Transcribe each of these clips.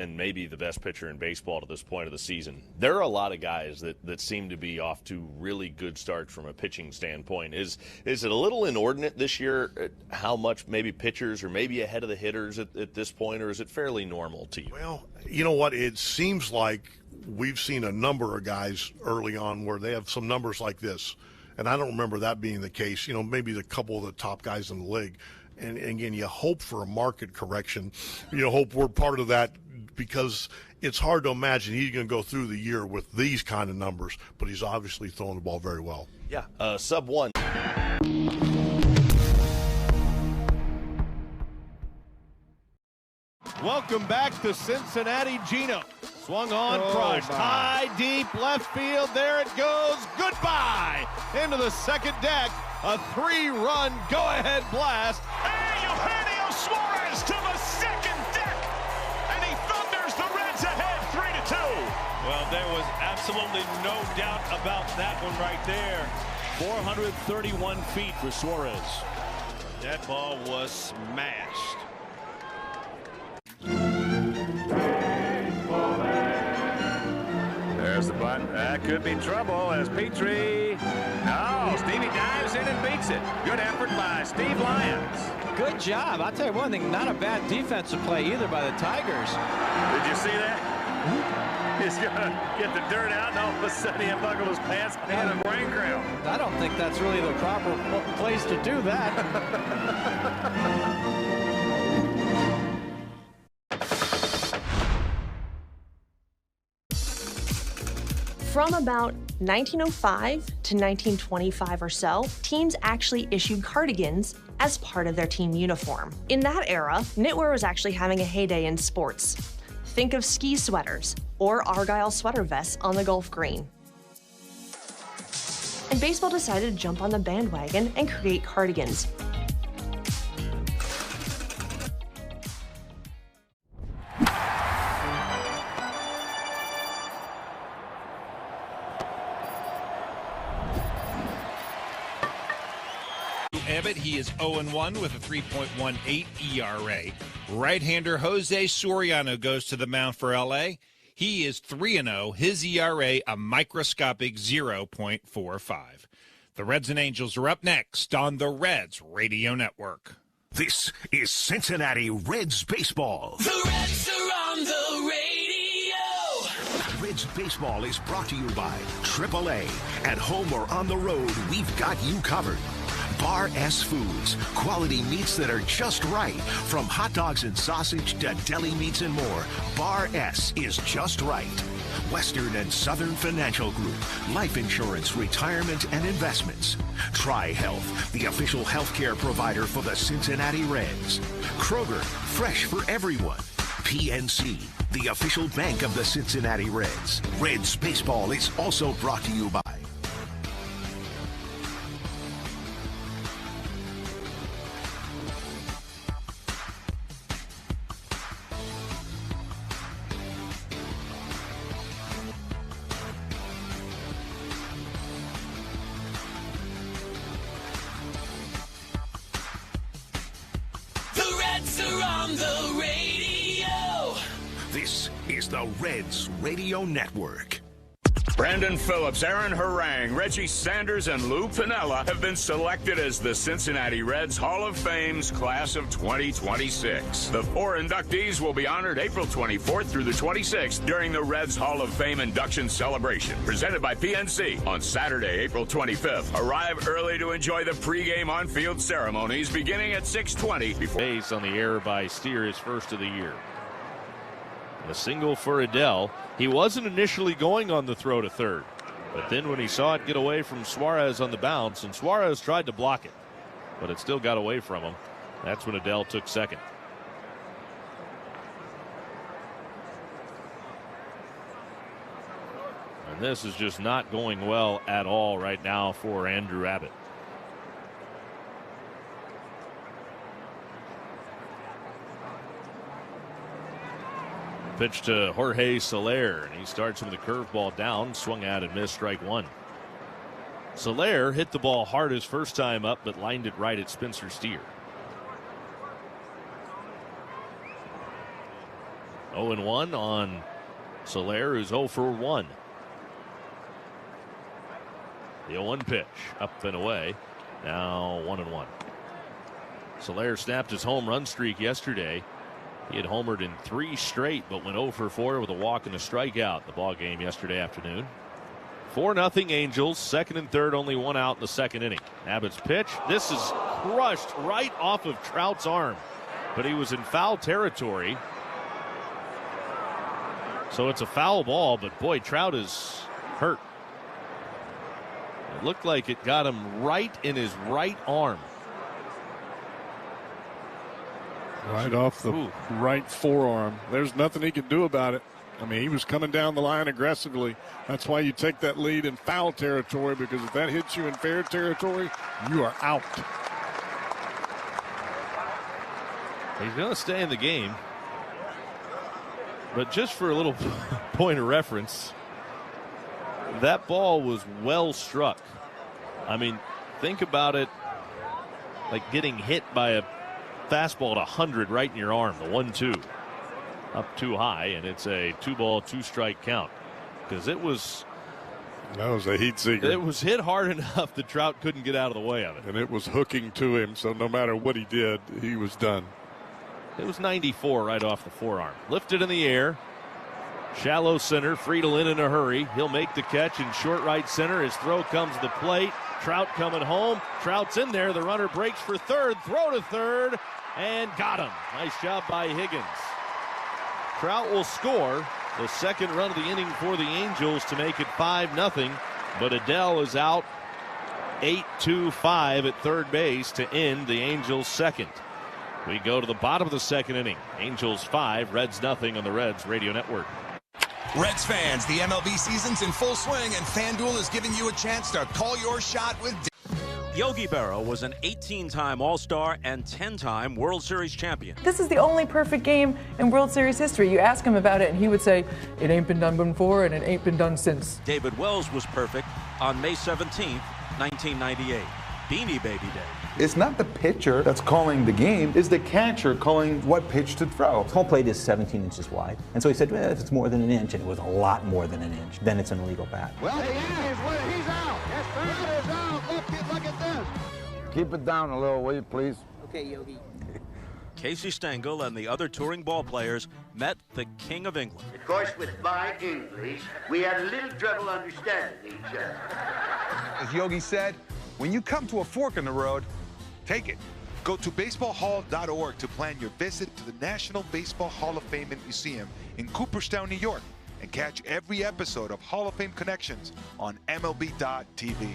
and maybe the best pitcher in baseball to this point of the season. There are a lot of guys that seem to be off to really good starts from a pitching standpoint. Is it a little inordinate this year how much maybe pitchers are maybe ahead of the hitters at this point, or is it fairly normal to you? Well, you know what? It seems like we've seen a number of guys early on where they have some numbers like this, and I don't remember that being the case. You know, maybe a couple of the top guys in the league. And again, you hope for a market correction. You hope we're part of that, because it's hard to imagine he's going to go through the year with these kind of numbers, but he's obviously throwing the ball very well. Yeah, sub-1. Welcome back to Cincinnati. Gino swung on, crushed, high, deep, left field. There it goes. Goodbye into the second deck. A 3-run go-ahead blast. And Eugenio Suarez to the second deck, and he thunders the Reds ahead 3-2. Well, there was absolutely no doubt about that one right there. 431 feet for Suarez. That ball was smashed. There's the bunt. That could be trouble as Petrie. No, Stevie dives in and beats it. Good effort by Steve Lyons. Good job. I'll tell you one thing, not a bad defensive play either by the Tigers. Did you see that? He's going to get the dirt out, and all of a sudden he unbuckled his pants and had a brain cramp. I don't think that's really the proper place to do that. From about 1905 to 1925 or so, teams actually issued cardigans as part of their team uniform. In that era, knitwear was actually having a heyday in sports. Think of ski sweaters or Argyle sweater vests on the Gulf Green. And baseball decided to jump on the bandwagon and create cardigans. Abbott, he is 0-1 with a 3.18 ERA. Right-hander Jose Soriano goes to the mound for L.A. He is 3-0. His ERA a microscopic 0.45. The Reds and Angels are up next on the Reds Radio Network. This is Cincinnati Reds baseball. The Reds are on the radio. Reds baseball is brought to you by AAA. At home or on the road, we've got you covered. Bar S Foods, quality meats that are just right. From hot dogs and sausage to deli meats and more, Bar S is just right. Western and Southern Financial Group, life insurance, retirement, and investments. Tri-Health, the official healthcare provider for the Cincinnati Reds. Kroger, fresh for everyone. PNC, the official bank of the Cincinnati Reds. Reds baseball is also brought to you by the radio. This is the Reds Radio Network. Brandon Phillips, Aaron Harang, Reggie Sanders, and Lou Piniella have been selected as the Cincinnati Reds Hall of Fame's class of 2026. The 4 inductees will be honored April 24th through the 26th during the Reds Hall of Fame induction celebration, presented by PNC on Saturday, April 25th. Arrive early to enjoy the pregame on-field ceremonies beginning at 6:20. Base on the air by Steer, his first of the year. A single for Adele. He wasn't initially going on the throw to third, but then when he saw it get away from Suarez on the bounce, and Suarez tried to block it, but it still got away from him, that's when Adele took second. And this is just not going well at all right now for Andrew Abbott. Pitch to Jorge Soler, and he starts with the curveball down, swung out and missed, strike one. Soler hit the ball hard his first time up, but lined it right at Spencer Steer. 0-1 on Soler, who's 0 for 1. The 0-1 pitch, up and away. Now 1-1. Soler snapped his home run streak yesterday. He had homered in 3 straight, but went 0 for 4 with a walk and a strikeout in the ball game yesterday afternoon. 4-0 Angels. Second and third, only 1 out in the second inning. Abbott's pitch. This is crushed right off of Trout's arm, but he was in foul territory. So it's a foul ball, but boy, Trout is hurt. It looked like it got him right in his right arm. Right off the right forearm. There's nothing he can do about it. I mean, he was coming down the line aggressively. That's why you take that lead in foul territory, because if that hits you in fair territory, you are out. He's going to stay in the game. But just for a little point of reference, that ball was well struck. I mean, think about it like getting hit by a fastball at 100 right in your arm, the 1-2. Up too high, and it's a 2-ball, 2-strike count. Because that was a heat seeker. It was hit hard enough that Trout couldn't get out of the way of it. And it was hooking to him, so no matter what he did, he was done. It was 94 right off the forearm. Lifted in the air. Shallow center. Friedel in a hurry. He'll make the catch in short right center. His throw comes to the plate. Trout coming home. Trout's in there. The runner breaks for third. Throw to third. And got him. Nice job by Higgins. Trout will score the second run of the inning for the Angels to make it 5-0. But Adele is out 8-5 at third base to end the Angels' second. We go to the bottom of the second inning. Angels 5, Reds 0 on the Reds Radio Network. Reds fans, the MLB season's in full swing, and FanDuel is giving you a chance to call your shot with Yogi Berra was an 18-time All-Star and 10-time World Series champion. This is the only perfect game in World Series history. You ask him about it, and he would say, it ain't been done before, and it ain't been done since. David Wells was perfect on May 17th, 1998, Beanie Baby Day. It's not the pitcher that's calling the game, it's the catcher calling what pitch to throw. Home plate is 17 inches wide. And so he said, well, if it's more than an inch, and it was a lot more than an inch, then it's an illegal bat. Well, the Yankees win it. He's out. Yes, sir. Is out. Look at this. Keep it down a little, will you, please? Okay, Yogi. Casey Stengel and the other touring ball players met the King of England. Of course, with my English, we had a little trouble understanding each other. As Yogi said, when you come to a fork in the road, take it. Go to baseballhall.org to plan your visit to the National Baseball Hall of Fame and Museum in Cooperstown, New York, and catch every episode of Hall of Fame Connections on MLB.tv.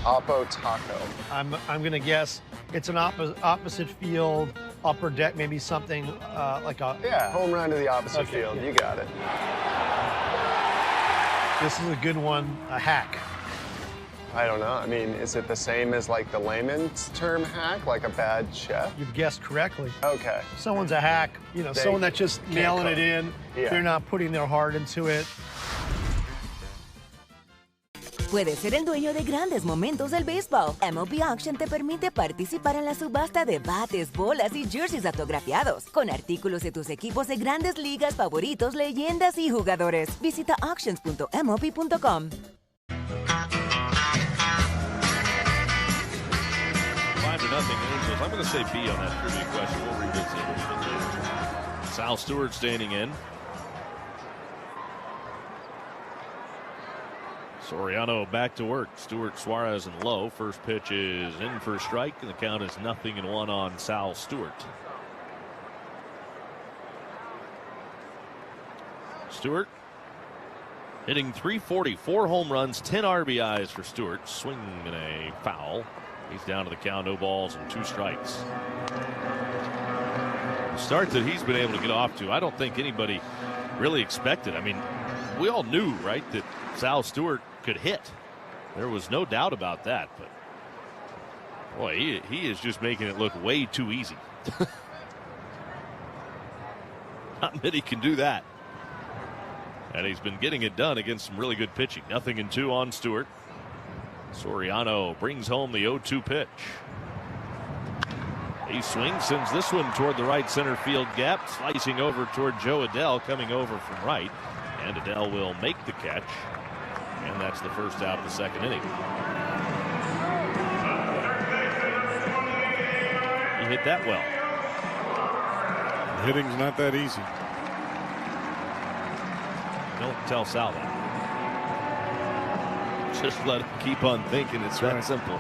Oppo Taco. I'm going to guess it's an opposite field, upper deck, maybe something like a... Yeah, home run to the opposite field. You got it. This is a good one, a hack. I don't know. I mean, is it the same as like the layman's term hack, like a bad chef? You've guessed correctly. Okay. Someone's a hack, you know, someone that's just nailing it in. Yeah. They're not putting their heart into it. Puedes ser el dueño de grandes momentos del béisbol. MLB Auction te permite participar en la subasta de bates, bolas y jerseys autografiados, con artículos de tus equipos de grandes ligas favoritos, leyendas y jugadores. Visita auctions.mlb.com. 5-0 Angels. I'm going to say B on that trivia question. We'll revisit it. Sal Stewart standing in. Soriano back to work. Stewart, Suarez, and Lowe. First pitch is in for a strike, and the count is 0-1 on Sal Stewart. Stewart hitting .340, 4 home runs, 10 RBIs for Stewart. Swing and a foul. He's down to the count, no balls and 2 strikes. The start that he's been able to get off to, I don't think anybody really expected. I mean, we all knew, right, that Sal Stewart could hit. There was no doubt about that, but boy, he is just making it look way too easy. Not many can do that. And he's been getting it done against some really good pitching. 0-2 on Stewart. Soriano brings home the 0-2 pitch. He swings, sends this one toward the right center field gap, slicing over toward Joe Adell, coming over from right. And Adell will make the catch. And that's the first out of the second inning. He hit that well. Hitting's not that easy. Don't tell Sal that. Just let him keep on thinking. It's that simple.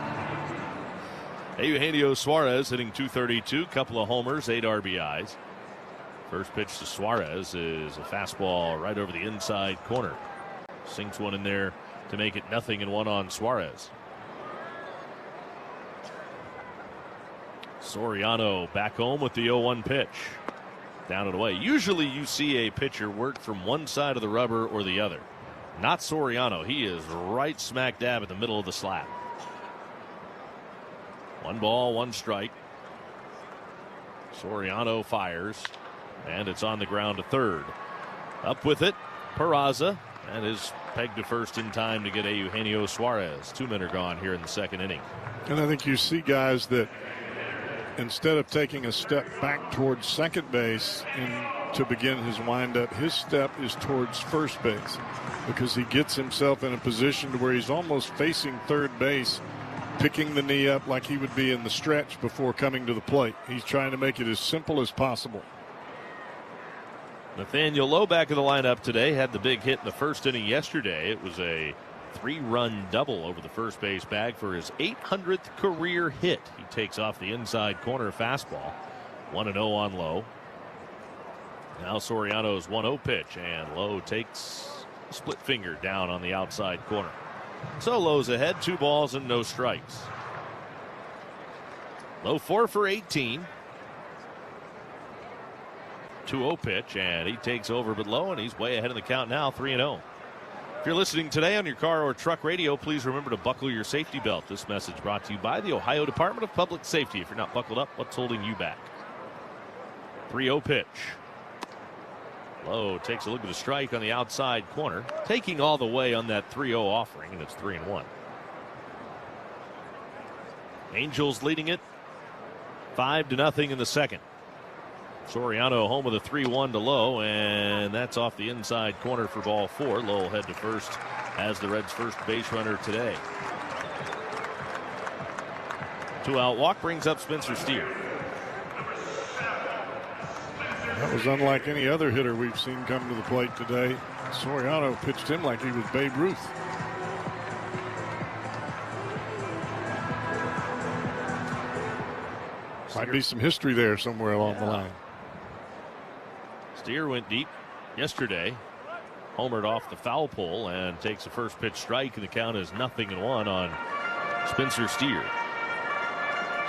Eugenio Suarez hitting .232, couple of homers, 8 RBIs. First pitch to Suarez is a fastball right over the inside corner. Sinks one in there to make it 0-1 on Suarez. Soriano back home with the 0-1 pitch. Down and away. Usually you see a pitcher work from one side of the rubber or the other. Not Soriano. He is right smack dab in the middle of the slab. 1 ball, 1 strike. Soriano fires, and it's on the ground to third. Up with it, Peraza, and is pegged to first in time to get a Eugenio Suarez. 2 men are gone here in the second inning. And I think you see guys that instead of taking a step back towards second base to begin his windup, his step is towards first base because he gets himself in a position to where he's almost facing third base, picking the knee up like he would be in the stretch before coming to the plate. He's trying to make it as simple as possible. Nathaniel Lowe back in the lineup today. Had the big hit in the first inning yesterday. It was a 3-run double over the first base bag for his 800th career hit. He takes off the inside corner fastball. 1-0 on Lowe. Now Soriano's 1-0 pitch, and Lowe takes a split finger down on the outside corner. So Lowe's ahead, 2 balls and no strikes. Lowe 4 for 18. 2-0 pitch, and he takes over but low, and he's way ahead in the count now, 3-0. If you're listening today on your car or truck radio, please remember to buckle your safety belt. This message brought to you by the Ohio Department of Public Safety. If you're not buckled up, what's holding you back? 3-0 pitch. Lowe takes a look at the strike on the outside corner, taking all the way on that 3-0 offering, and it's 3-1. Angels leading it 5-0 in the second. Soriano home with a 3-1 to Lowe, and that's off the inside corner for ball 4. Lowe will head to first as the Reds' first base runner today. 2-out walk brings up Spencer Steer. That was unlike any other hitter we've seen come to the plate today. Soriano pitched him like he was Babe Ruth. Might be some history there somewhere along the line. Steer went deep yesterday, homered off the foul pole, and takes a first pitch strike, and the count is 0-1 on Spencer Steer.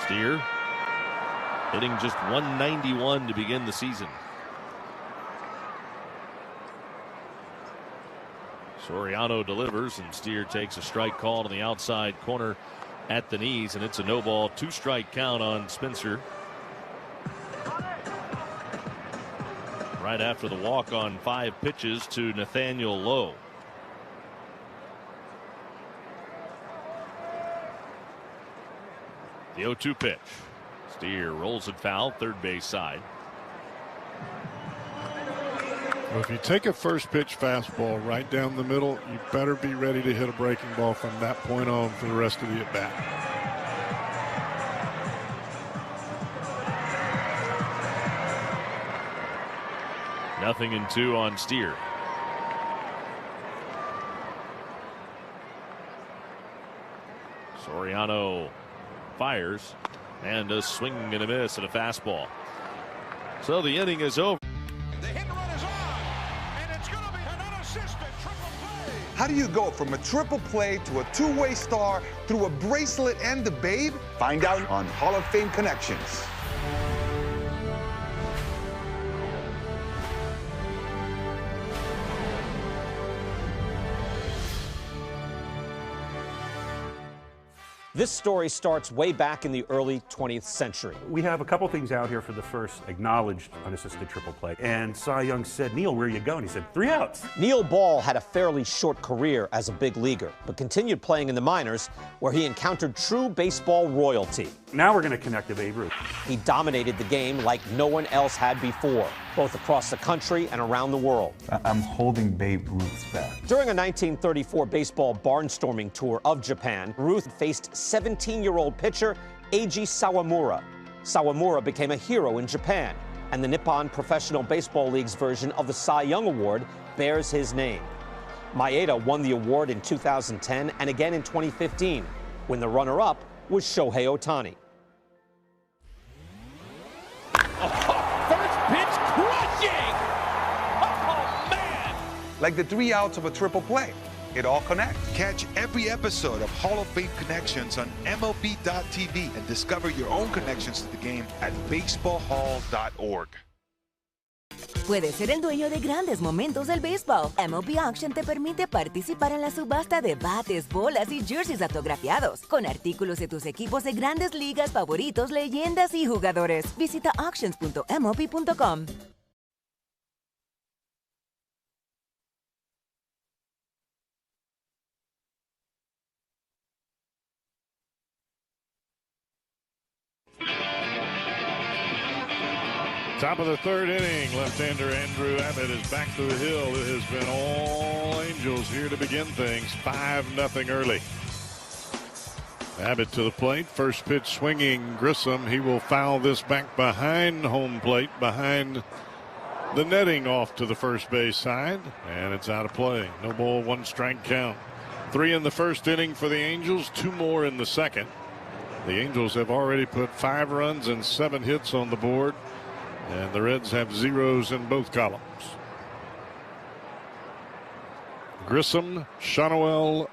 Steer hitting just .191 to begin the season. Soriano delivers, and Steer takes a strike called on the outside corner at the knees, and it's a no ball, 2-strike count on Spencer. Right after the walk on 5 pitches to Nathaniel Lowe. The 0-2 pitch. Steer rolls it foul, third base side. Well, if you take a first pitch fastball right down the middle, you better be ready to hit a breaking ball from that point on for the rest of the at bat. Nothing in 2 on Steer. Soriano fires and a swing and a miss at a fastball. So the inning is over. How do you go from a triple play to a two-way star through a bracelet and a babe? Find out on Hall of Fame Connections. This story starts way back in the early 20th century. We have a couple things out here for the first acknowledged unassisted triple play. And Cy Young said, Neil, where are you going? He said, 3 outs. Neil Ball had a fairly short career as a big leaguer, but continued playing in the minors, where he encountered true baseball royalty. Now we're going to connect to Babe Ruth. He dominated the game like no one else had before, both across the country and around the world. I'm holding Babe Ruth's back. During a 1934 baseball barnstorming tour of Japan, Ruth faced 17-year-old pitcher Eiji Sawamura. Sawamura became a hero in Japan, and the Nippon Professional Baseball League's version of the Cy Young Award bears his name. Maeda won the award in 2010 and again in 2015, when the runner-up was Shohei Ohtani. First pitch crushing! Oh, man! Like the 3 outs of a triple play. It all connects. Catch every episode of Hall of Fame Connections on MLB.tv and discover your own connections to the game at baseballhall.org. Puedes ser el dueño de grandes momentos del béisbol. MLB Auction te permite participar en la subasta de bates, bolas y jerseys autografiados, con artículos de tus equipos de grandes ligas favoritos, leyendas y jugadores. Visita auctions.mlb.com. Top of the 3rd inning, left-hander Andrew Abbott is back to the hill. It has been all Angels here to begin things. 5-0 early. Abbott to the plate. First pitch swinging Grissom. He will foul this back behind home plate, behind the netting off to the first base side. And it's out of play. No ball, 1 strike count. 3 in the first inning for the Angels, 2 more in the second. The Angels have already put 5 runs and 7 hits on the board. And the Reds have zeros in both columns. Grissom, Shanoel,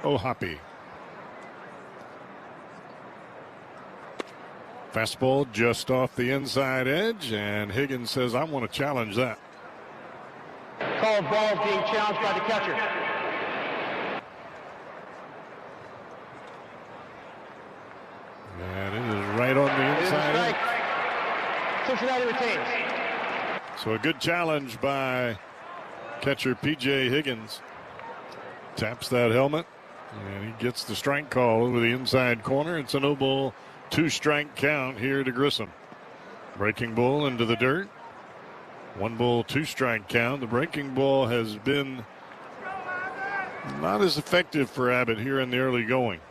Ohapi. Fastball just off the inside edge, and Higgins says, I want to challenge that. Called ball being challenged by the catcher. And it is right on the inside edge. Cincinnati retains. So a good challenge by catcher P.J. Higgins. Taps that helmet, and he gets the strike call over the inside corner. It's a no ball, 2 strike count here to Grissom. Breaking ball into the dirt. 1 ball, 2 strike count. The breaking ball has been not as effective for Abbott here in the early going.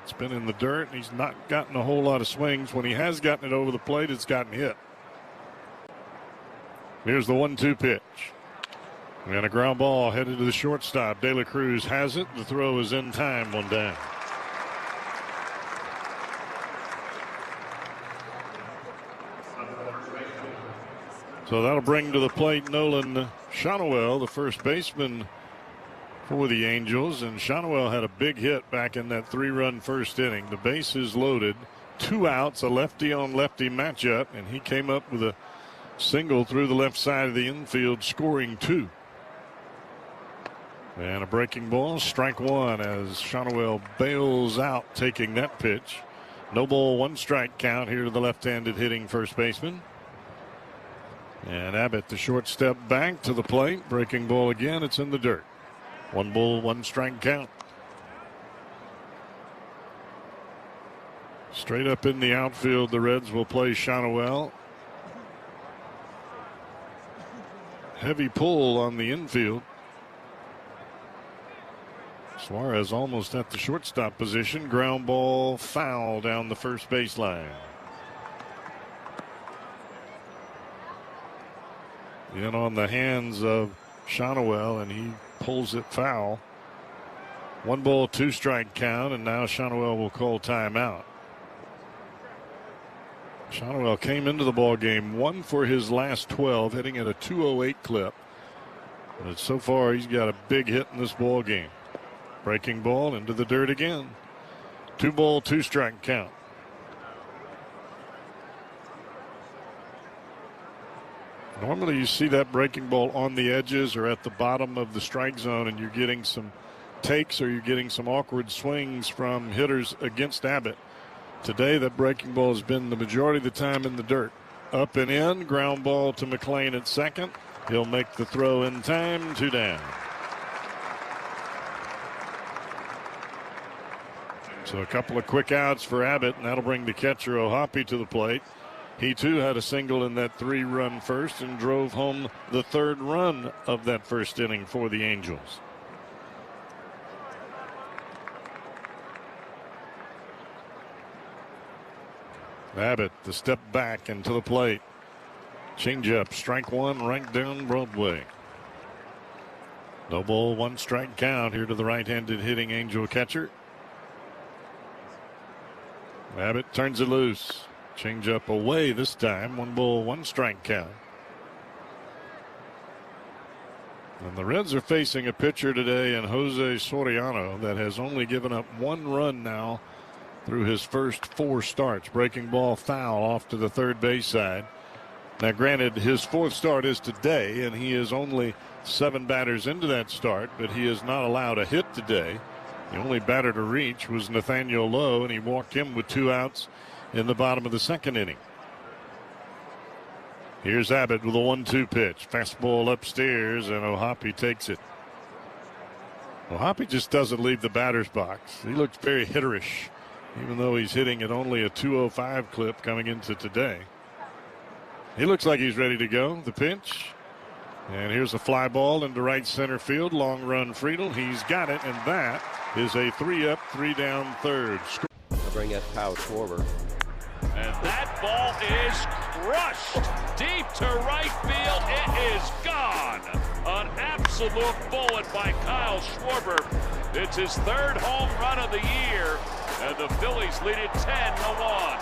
It's been in the dirt, and he's not gotten a whole lot of swings. When he has gotten it over the plate, it's gotten hit. Here's the 1-2 pitch. And a ground ball headed to the shortstop. De La Cruz has it. The throw is in time, 1 down. So that'll bring to the plate Nolan Shanoel, the first baseman for the Angels. And Shanoel had a big hit back in that 3-run first inning. The base is loaded. 2 outs, a lefty-on-lefty matchup. And he came up with a single through the left side of the infield, scoring 2. And a breaking ball, strike 1 as Shanoel bails out taking that pitch. No ball, 1 strike count here to the left-handed hitting first baseman. And Abbott, the short step back to the plate. Breaking ball again, it's in the dirt. 1 ball, 1 strike count. Straight up in the outfield, the Reds will play Shanoel. Heavy pull on the infield. Suarez almost at the shortstop position. Ground ball foul down the first baseline. In on the hands of Shanoel, and he pulls it foul. 1 ball, 2 strike count, and now Shanoel will call timeout. Shanoel came into the ball game 1 for his last 12, hitting at a 208 clip. But so far, he's got a big hit in this ball game. Breaking ball into the dirt again. 2 ball, 2 strike count. Normally, you see that breaking ball on the edges or at the bottom of the strike zone, and you're getting some takes or you're getting some awkward swings from hitters against Abbott. Today, that breaking ball has been the majority of the time in the dirt. Up and in, ground ball to McLean at second. He'll make the throw in time, 2 down. So a couple of quick outs for Abbott, and that'll bring the catcher Ohapi to the plate. He too had a single in that 3-run first and drove home the 3rd run of that first inning for the Angels. Abbott, the step back and to the plate. Changeup, strike 1, right down Broadway. No ball, 1 strike count here to the right-handed hitting Angel catcher. Abbott turns it loose. Changeup away this time. 1 ball, 1 strike count. And the Reds are facing a pitcher today in Jose Soriano that has only given up 1 run now through his first 4 starts. Breaking ball foul off to the third base side. Now granted, his 4th start is today, and he is only 7 batters into that start, but he is not allowed a hit today. The only batter to reach was Nathaniel Lowe, and he walked him with 2 outs in the bottom of the 2nd inning. Here's Abbott with a 1-2 pitch. Fastball upstairs, and Ohapi takes it. Ohapi just doesn't leave the batter's box. He looks very hitterish, even though he's hitting at only a 205 clip coming into today. He looks like he's ready to go. The pitch. And here's a fly ball into right center field. Long run Friedel. He's got it, and that is a 3-up, 3-down third. I'll bring that power forward. And that ball is crushed deep to right field. It is gone. An absolute bullet by Kyle Schwarber. It's his 3rd home run of the year, and the Phillies lead it 10-1.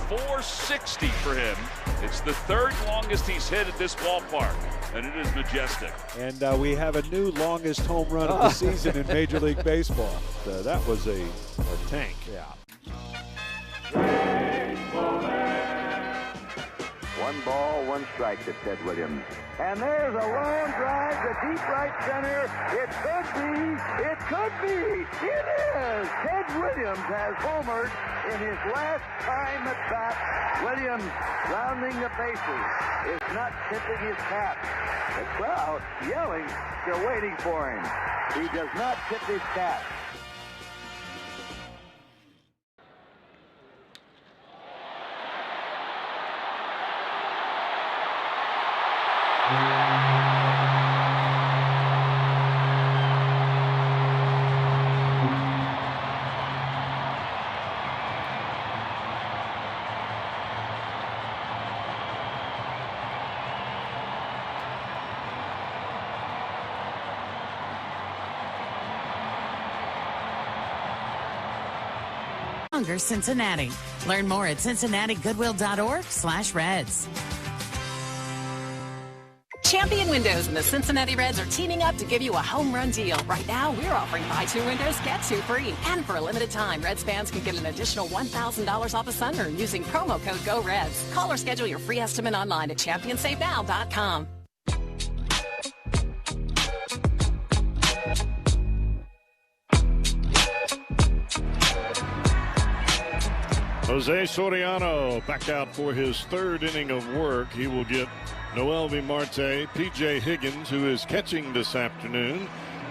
460 for him. It's the 3rd longest he's hit at this ballpark, and it is majestic. And we have a new longest home run of the season in Major League Baseball. That was a tank. Yeah. 1 ball, 1 strike to Ted Williams. And there's a long drive to deep right center. It could be. It could be. It is. Ted Williams has homered in his last time at bat. Williams rounding the bases is not tipping his cap. The crowd yelling, still waiting for him. He does not tip his cap. Cincinnati. Learn more at cincinnatigoodwill.org/Reds. Champion Windows and the Cincinnati Reds are teaming up to give you a home run deal. Right now, we're offering buy 2 windows, get 2 free. And for a limited time, Reds fans can get an additional $1,000 off a sunroom using promo code GOREDS. Call or schedule your free estimate online at championsavenow.com. Jose Soriano back out for his 3rd inning of work. He will get Noelvi Marte, P.J. Higgins, who is catching this afternoon,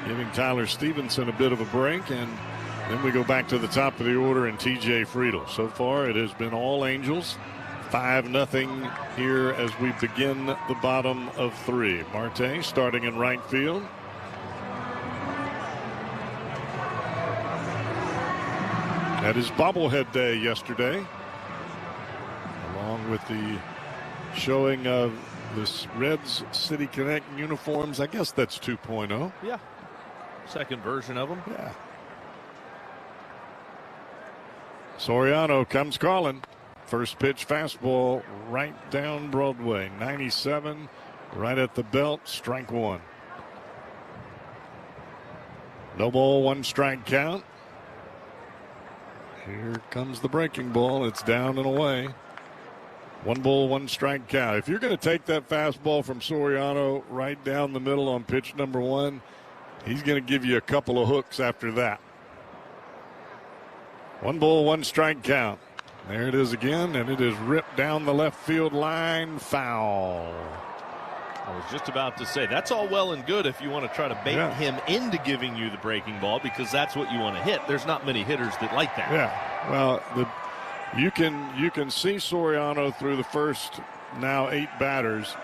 giving Tyler Stevenson a bit of a break, and then we go back to the top of the order and T.J. Friedel. So far it has been all Angels. 5-0 here as we begin the bottom of 3. Marte starting in right field. That is bobblehead day yesterday, along with the showing of this Reds City Connect uniforms. I guess that's 2.0. Yeah. 2nd version of them. Yeah. Soriano comes calling. First pitch fastball right down Broadway. 97 right at the belt. Strike 1. No ball, 1 strike count. Here comes the breaking ball. It's down and away. 1 ball, 1 strike count. If you're going to take that fastball from Soriano right down the middle on pitch number 1, He's going to give you a couple of hooks after that. 1 ball, 1 strike count. There it is again, and it is ripped down the left field line. Foul. I was just about to say, that's all well and good if you want to try to bait him into giving you the breaking ball, because that's what you want to hit. There's not many hitters that like that. Yeah, well, you can see Soriano through the first now 8 batters.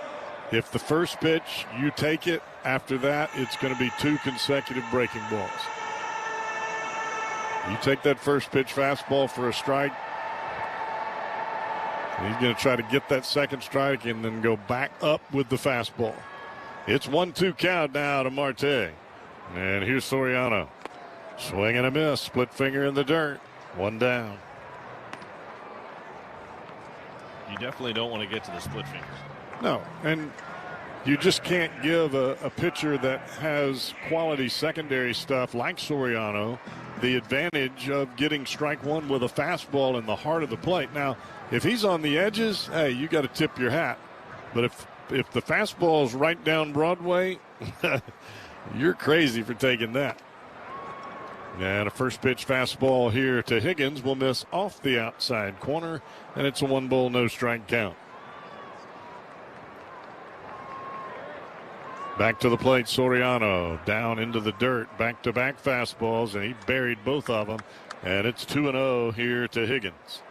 If the first pitch, you take it, after that, it's going to be 2 consecutive breaking balls. You take that first pitch fastball for a strike, he's going to try to get that second strike and then go back up with the fastball. It's 1-2 count now to Marte. And here's Soriano. Swing and a miss. Split finger in the dirt. 1 down. You definitely don't want to get to the split fingers. No, and you just can't give a pitcher that has quality secondary stuff like Soriano the advantage of getting strike 1 with a fastball in the heart of the plate. Now, if he's on the edges, hey, you got to tip your hat. But if the fastball's right down Broadway, you're crazy for taking that. And a first pitch fastball here to Higgins will miss off the outside corner, and it's a 1 ball, no strike count. Back to the plate, Soriano down into the dirt, back-to-back fastballs, and he buried both of them, and it's 2-0 here to Higgins.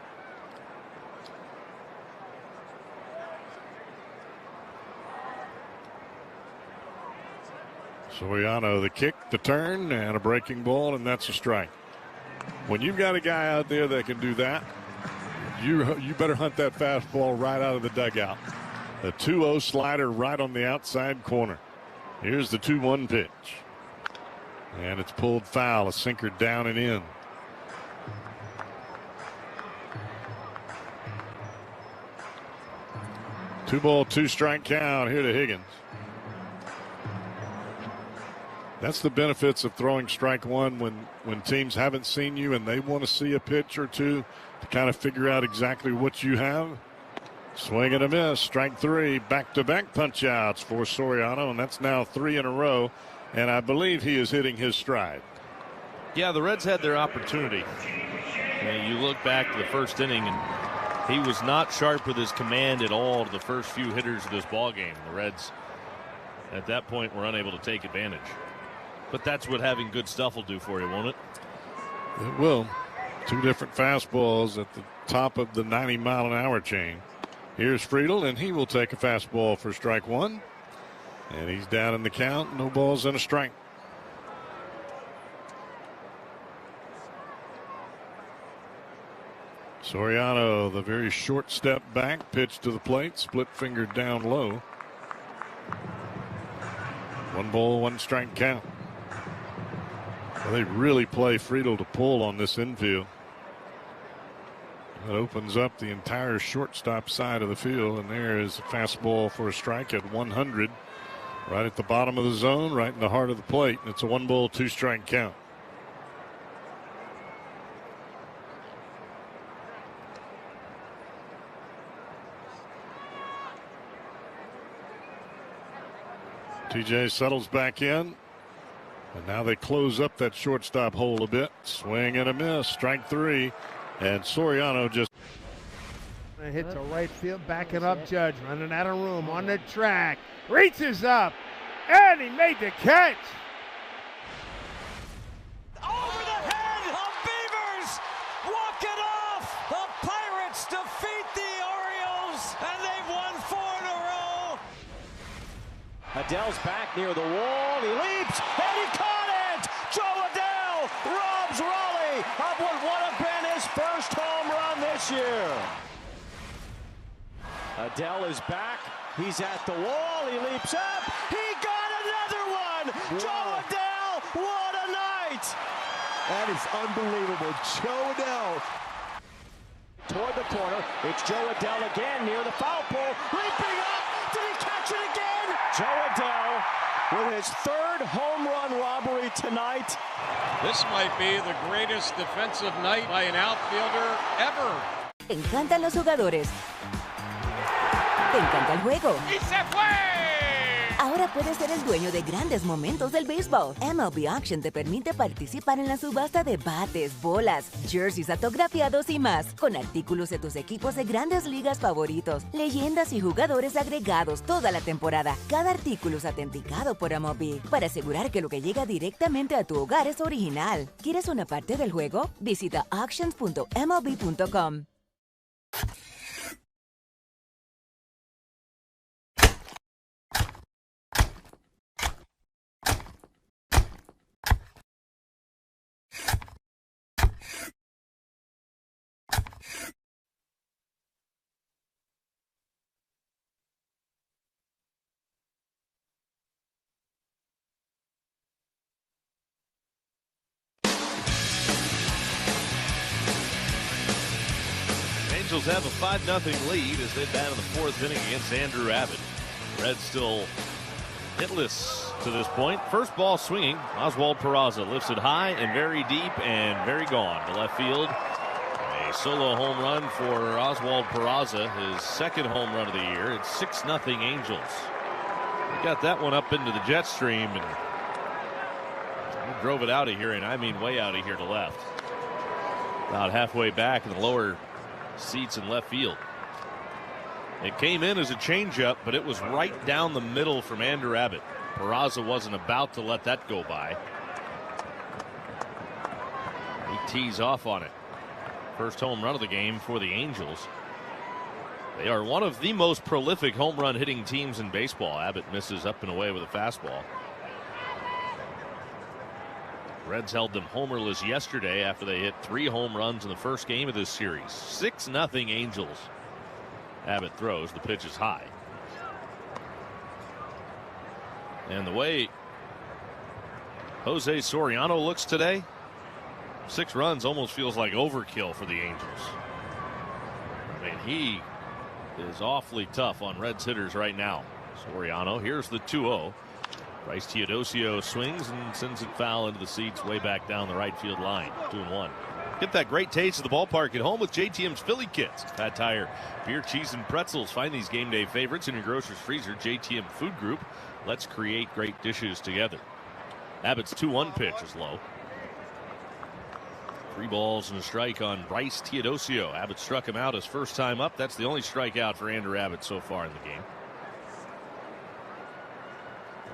Soriano, the kick, the turn, and a breaking ball, and that's a strike. When you've got a guy out there that can do that, you better hunt that fastball right out of the dugout. The 2-0 slider right on the outside corner. Here's the 2-1 pitch. And it's pulled foul, a sinker down and in. Two ball, 2 strike count here to Higgins. That's the benefits of throwing strike 1 when teams haven't seen you and they want to see a pitch or two to kind of figure out exactly what you have. Swing and a miss, strike 3, back-to-back punch-outs for Soriano, and that's now 3 in a row, and I believe he is hitting his stride. Yeah, the Reds had their opportunity. You look back to the first inning, and he was not sharp with his command at all to the first few hitters of this ball game. The Reds, at that point, were unable to take advantage. But that's what having good stuff will do for you, won't it? It will. 2 different fastballs at the top of the 90-mile-an-hour chain. Here's Friedel, and he will take a fastball for strike 1. And he's down in the count. No balls and a strike. Soriano, the very short step back, pitch to the plate, split finger down low. 1 ball, 1 strike count. Well, they really play Friedel to pull on this infield. That opens up the entire shortstop side of the field, and there is a fastball for a strike at 100. Right at the bottom of the zone, right in the heart of the plate. And it's a 1 ball, 2 strike count. TJ settles back in. And now they close up that shortstop hole a bit. Swing and a miss. Strike 3. And Soriano just hit to right field, backing up Judge, running out of room on the track, reaches up, and he made the catch. Over the head of Beavers, walk it off. The Pirates defeat the Orioles, and they've won 4 in a row. Adell's back near the wall. He leaps, and he caught it. Joe Adell robs Raleigh of what would have been his first home run this year. Adell is back. He's at the wall. He leaps up. He got another one. Whoa. Joe Adell, what a night. That is unbelievable. Joe Adell. Toward the corner. It's Joe Adell again near the foul pole. Leaping up. Did he catch it again? Joe Adell with his 3rd home run robbery tonight. This might be the greatest defensive night by an outfielder ever. Te encantan los jugadores. Te encanta el juego. ¡Y se fue! Ahora puedes ser el dueño de grandes momentos del béisbol. MLB Auction te permite participar en la subasta de bates, bolas, jerseys autografiados y más, con artículos de tus equipos de grandes ligas favoritos, leyendas y jugadores agregados toda la temporada. Cada artículo es autenticado por MLB para asegurar que lo que llega directamente a tu hogar es original. ¿Quieres una parte del juego? Visita auctions.mlb.com. Angels have a 5-0 lead as they bat in the fourth inning against Andrew Abbott. Reds still hitless to this point. First ball swinging. Oswald Peraza lifts it high and very deep and very gone to left field. A solo home run for Oswald Peraza, his second home run of the year. It's 6-0 Angels. He got that one up into the jet stream and he drove it out of here, and I mean way out of here to left. About halfway back in the lower seats in left field. It came in as a changeup, but it was right down the middle from Andrew Abbott. Peraza wasn't about to let that go by. He tees off on it. First home run of the game for the Angels. They are one of the most prolific home run hitting teams in baseball. Abbott misses up and away with a fastball. Reds held them homerless yesterday after they hit 3 home runs in the first game of this series. 6-0 Angels. Abbott throws. The pitch is high. And the way Jose Soriano looks today, 6 runs almost feels like overkill for the Angels. I mean, he is awfully tough on Reds hitters right now. Soriano, here's the 2-0. Bryce Teodosio swings and sends it foul into the seats way back down the right field line. 2-1. Get that great taste of the ballpark at home with JTM's Philly Kits. Fat Tire, beer, cheese, and pretzels. Find these game day favorites in your grocer's freezer. JTM Food Group. Let's create great dishes together. Abbott's 2-1 pitch is low. 3 balls and a strike on Bryce Teodosio. Abbott struck him out his first time up. That's the only strikeout for Andrew Abbott so far in the game.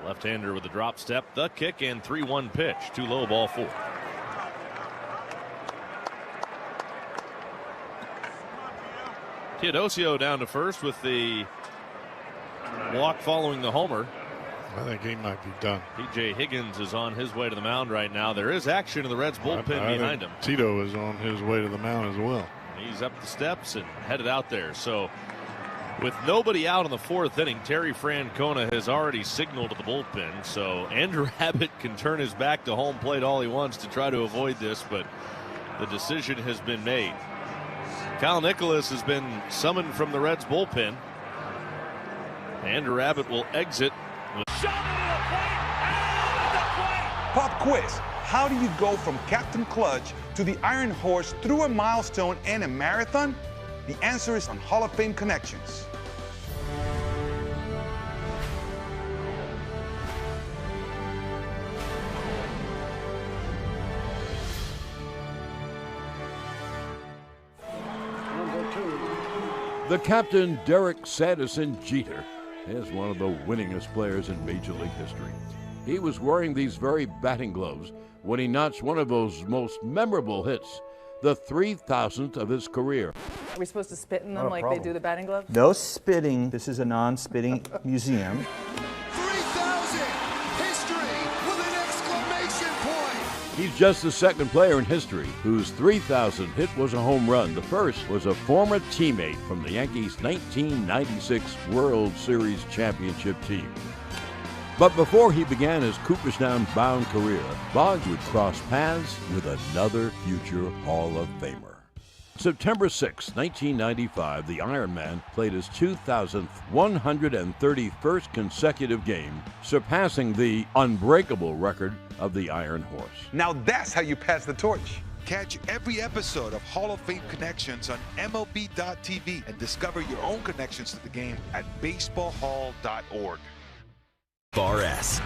Left-hander with the drop step, the kick, and 3-1 pitch. Too low, ball 4. Teodosio down to first with the walk following the homer. I think he might be done. P.J. Higgins is on his way to the mound right now. There is action in the Reds bullpen behind him. Tito is on his way to the mound as well. He's up the steps and headed out there. So with nobody out in the fourth inning, Terry Francona has already signaled to the bullpen. So Andrew Abbott can turn his back to home plate all he wants to try to avoid this, but the decision has been made. Kyle Nicholas has been summoned from the Reds bullpen. Andrew Abbott will exit. Pop quiz. How do you go from Captain Clutch to the Iron Horse through a milestone and a marathon? The answer is on Hall of Fame Connections. The captain, Derek Sanderson Jeter, is one of the winningest players in Major League history. He was wearing these very batting gloves when he notched one of those most memorable hits, the 3,000th of his career. Are we supposed to spit in them like they do the batting gloves? No spitting. This is a non-spitting museum. 3,000! History with an exclamation point! He's just the second player in history whose 3,000th hit was a home run. The first was a former teammate from the Yankees' 1996 World Series championship team. But before he began his Cooperstown-bound career, Boggs would cross paths with another future Hall of Famer. September 6, 1995, the Iron Man played his 2,000th 131st consecutive game, surpassing the unbreakable record of the Iron Horse. Now that's how you pass the torch. Catch every episode of Hall of Fame Connections on MLB.tv and discover your own connections to the game at baseballhall.org. Bar S,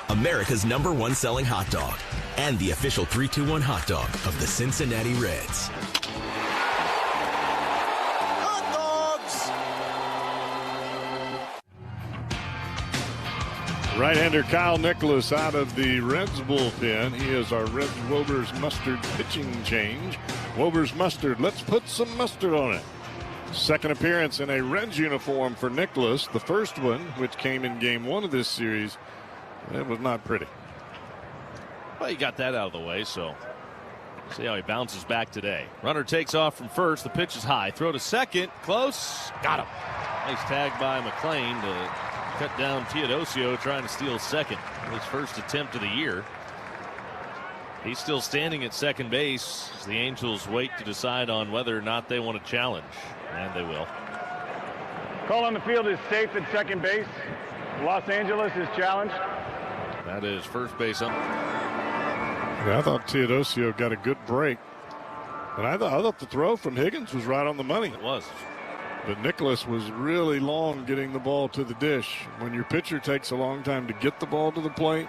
America's #1 selling hot dog, and the official 3-2-1 hot dog of the Cincinnati Reds. Right-hander Kyle Nicholas out of the Reds bullpen. He is our Reds Wober's Mustard pitching change. Wober's Mustard, let's put some mustard on it. Second appearance in a Reds uniform for Nicholas. The first one, which came in game 1 of this series, it was not pretty. Well, he got that out of the way, so see how he bounces back today. Runner takes off from first. The pitch is high. Throw to second. Close. Got him. Nice tag by McLean to cut down Teodosio trying to steal second. His first attempt of the year. He's still standing at second base as the Angels wait to decide on whether or not they want to challenge. And they will. Call on the field is safe at second base. Los Angeles is challenged. That is first base up. Yeah, I thought Teodosio got a good break. And I thought the throw from Higgins was right on the money. It was. But Nicholas was really long getting the ball to the dish. When your pitcher takes a long time to get the ball to the plate,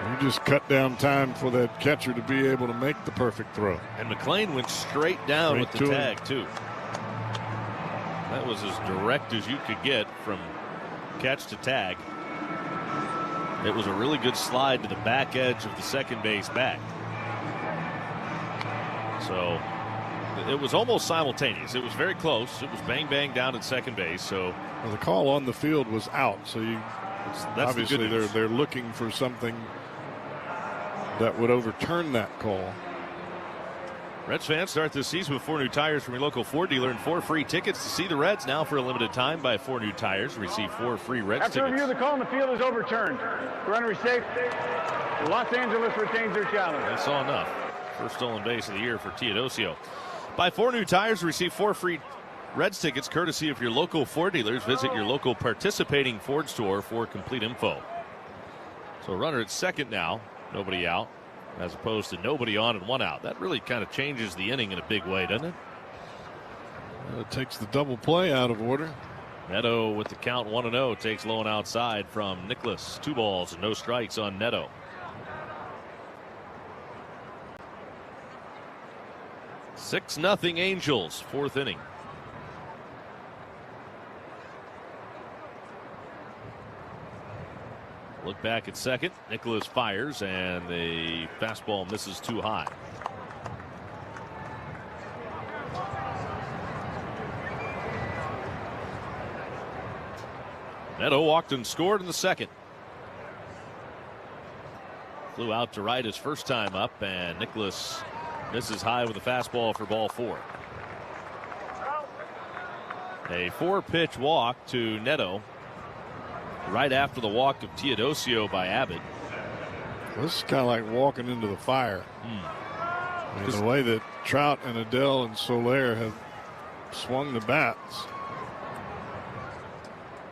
you just cut down time for that catcher to be able to make the perfect throw. And McLean went straight down with the tag, too. That was as direct as you could get from catch to tag. It was a really good slide to the back edge of the second base bag. So it was almost simultaneous. It was very close. It was bang bang down at second base. So well, the call on the field was out. So that's obviously they're looking for something that would overturn that call. Reds fans, start this season with 4 new tires from your local Ford dealer and 4 free tickets to see the Reds. Now for a limited time, buy 4 new tires, receive 4 free Reds After tickets. review, the call on the field is overturned. The runner is safe. Los Angeles retains their challenge. That's all enough. First stolen base of the year for Teodosio. Buy 4 new tires, receive 4 free Reds tickets courtesy of your local Ford dealers. Visit your local participating Ford store for complete info. So runner at second now, nobody out, as opposed to nobody on and 1 out. That really kind of changes the inning in a big way, doesn't it? Well, it takes the double play out of order. Neto with the count 1-0 takes low and outside from Nicholas. 2 balls and no strikes on Neto. Six nothing Angels, 4th inning. Look back at second. Nicholas fires, and the fastball misses too high. Neto walked and scored in the second. Flew out to right his first time up, and Nicholas misses high with a fastball for ball 4. A 4-pitch walk to Neto right after the walk of Teodosio by Abbott. This is kind of like walking into the fire. I mean, the way that Trout and Adele and Soler have swung the bats.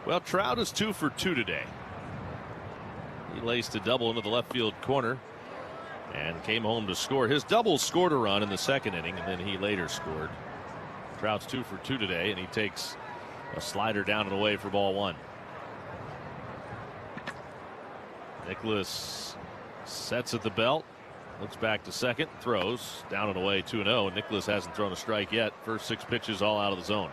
Well, Trout is 2 for 2 today. He laced a double into the left field corner and came home to score. His double scored a run in the second inning, and then he later scored. Trout's 2 for 2 today, and he takes a slider down and away for ball 1. Nicholas sets at the belt, looks back to second, throws down and away 2-0. Nicholas hasn't thrown a strike yet. First 6 pitches all out of the zone.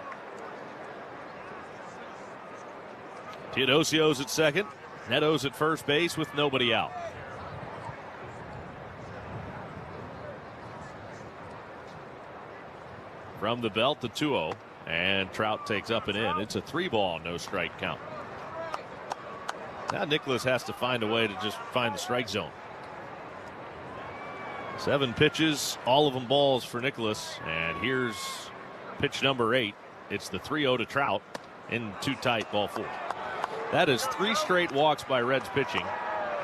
Teodosio's at second. Neto's at first base with nobody out. From the belt, the 2-0, and Trout takes up and in. It's a 3-ball, no strike count. Now Nicholas has to find a way to just find the strike zone. 7 pitches, all of them balls for Nicholas, and here's pitch number 8. It's the 3-0 to Trout in too tight, ball 4. That is 3 straight walks by Reds pitching,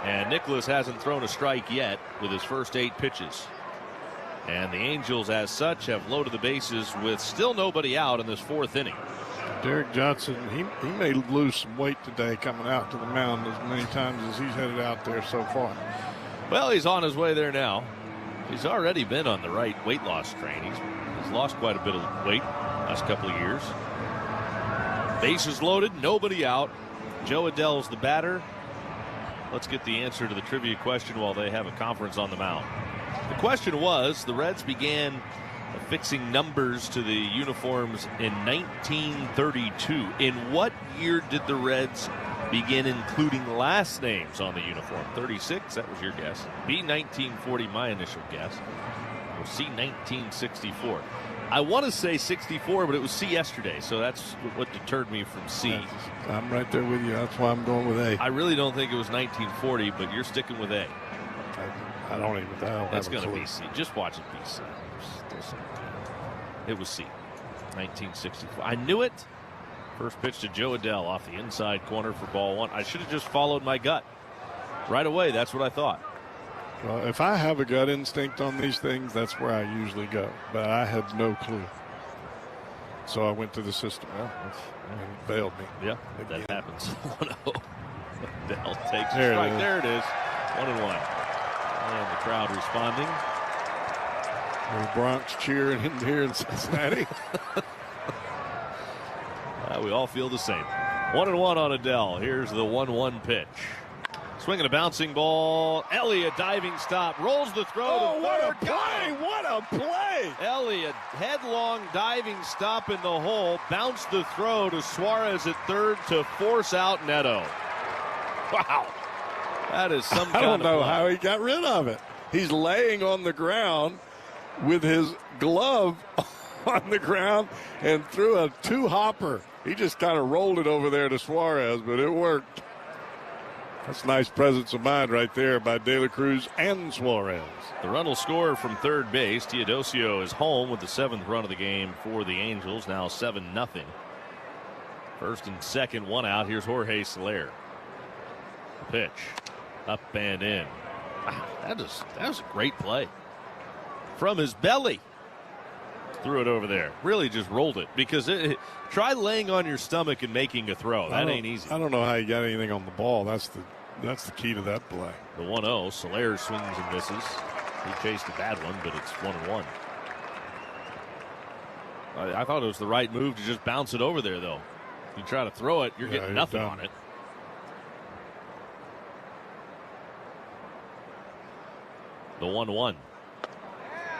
and Nicholas hasn't thrown a strike yet with his first 8 pitches. And the Angels, as such, have loaded the bases with still nobody out in this 4th inning. Derek Johnson, he may lose some weight today coming out to the mound as many times as he's headed out there so far. Well, he's on his way there now. He's already been on the right weight loss train. He's lost quite a bit of weight last couple of years. Bases loaded, nobody out. Joe Adell's the batter. Let's get the answer to the trivia question while they have a conference on the mound. The question was, the Reds began affixing numbers to the uniforms in 1932. In what year did the Reds begin including last names on the uniform? 36, that was your guess. B, 1940, my initial guess. Or C, 1964. I want to say 64, but it was C yesterday, so that's what deterred me from C. I'm right there with you. That's why I'm going with A. I really don't think it was 1940, but you're sticking with A. I don't even know. That's going to be C. Just watch it be C. It was C. 1964. I knew it. First pitch to Joe Adell off the inside corner for ball one. I should have just followed my gut. Right away, that's what I thought. Well, if I have a gut instinct on these things, that's where I usually go. But I had no clue. So I went to the system. Well, and it failed me. Yeah, that happens. 1-0. Adell takes a there strike. It there it is. 1-1. And the crowd responding. The Bronx cheering in here in Cincinnati. We all feel the same. 1-1 on Adell. Here's the 1-1 pitch. Swinging a bouncing ball. Elliott diving stop. Rolls the throw to third. What a play! What a play! Elliott headlong diving stop in the hole. Bounced the throw to Suarez at third to force out Neto. Wow. That is some kind of I don't know play. how he got rid of it. He's laying on the ground with his glove on the ground and threw a two-hopper. He just kind of rolled it over there to Suarez, but it worked. That's nice presence of mind right there by De La Cruz and Suarez. The run will score from third base. Teodosio is home with the 7th run of the game for the Angels. Now 7-0. First and second, one out. Here's Jorge Soler. The pitch. Up and in. Wow, that was a great play. From his belly. Threw it over there. Really just rolled it. Because try laying on your stomach and making a throw. That ain't easy. I don't know how he got anything on the ball. That's the key to that play. The 1-0. Soler swings and misses. He chased a bad one, but it's 1-1. I thought it was the right move to just bounce it over there, though. You try to throw it, you're getting nothing on it. The 1-1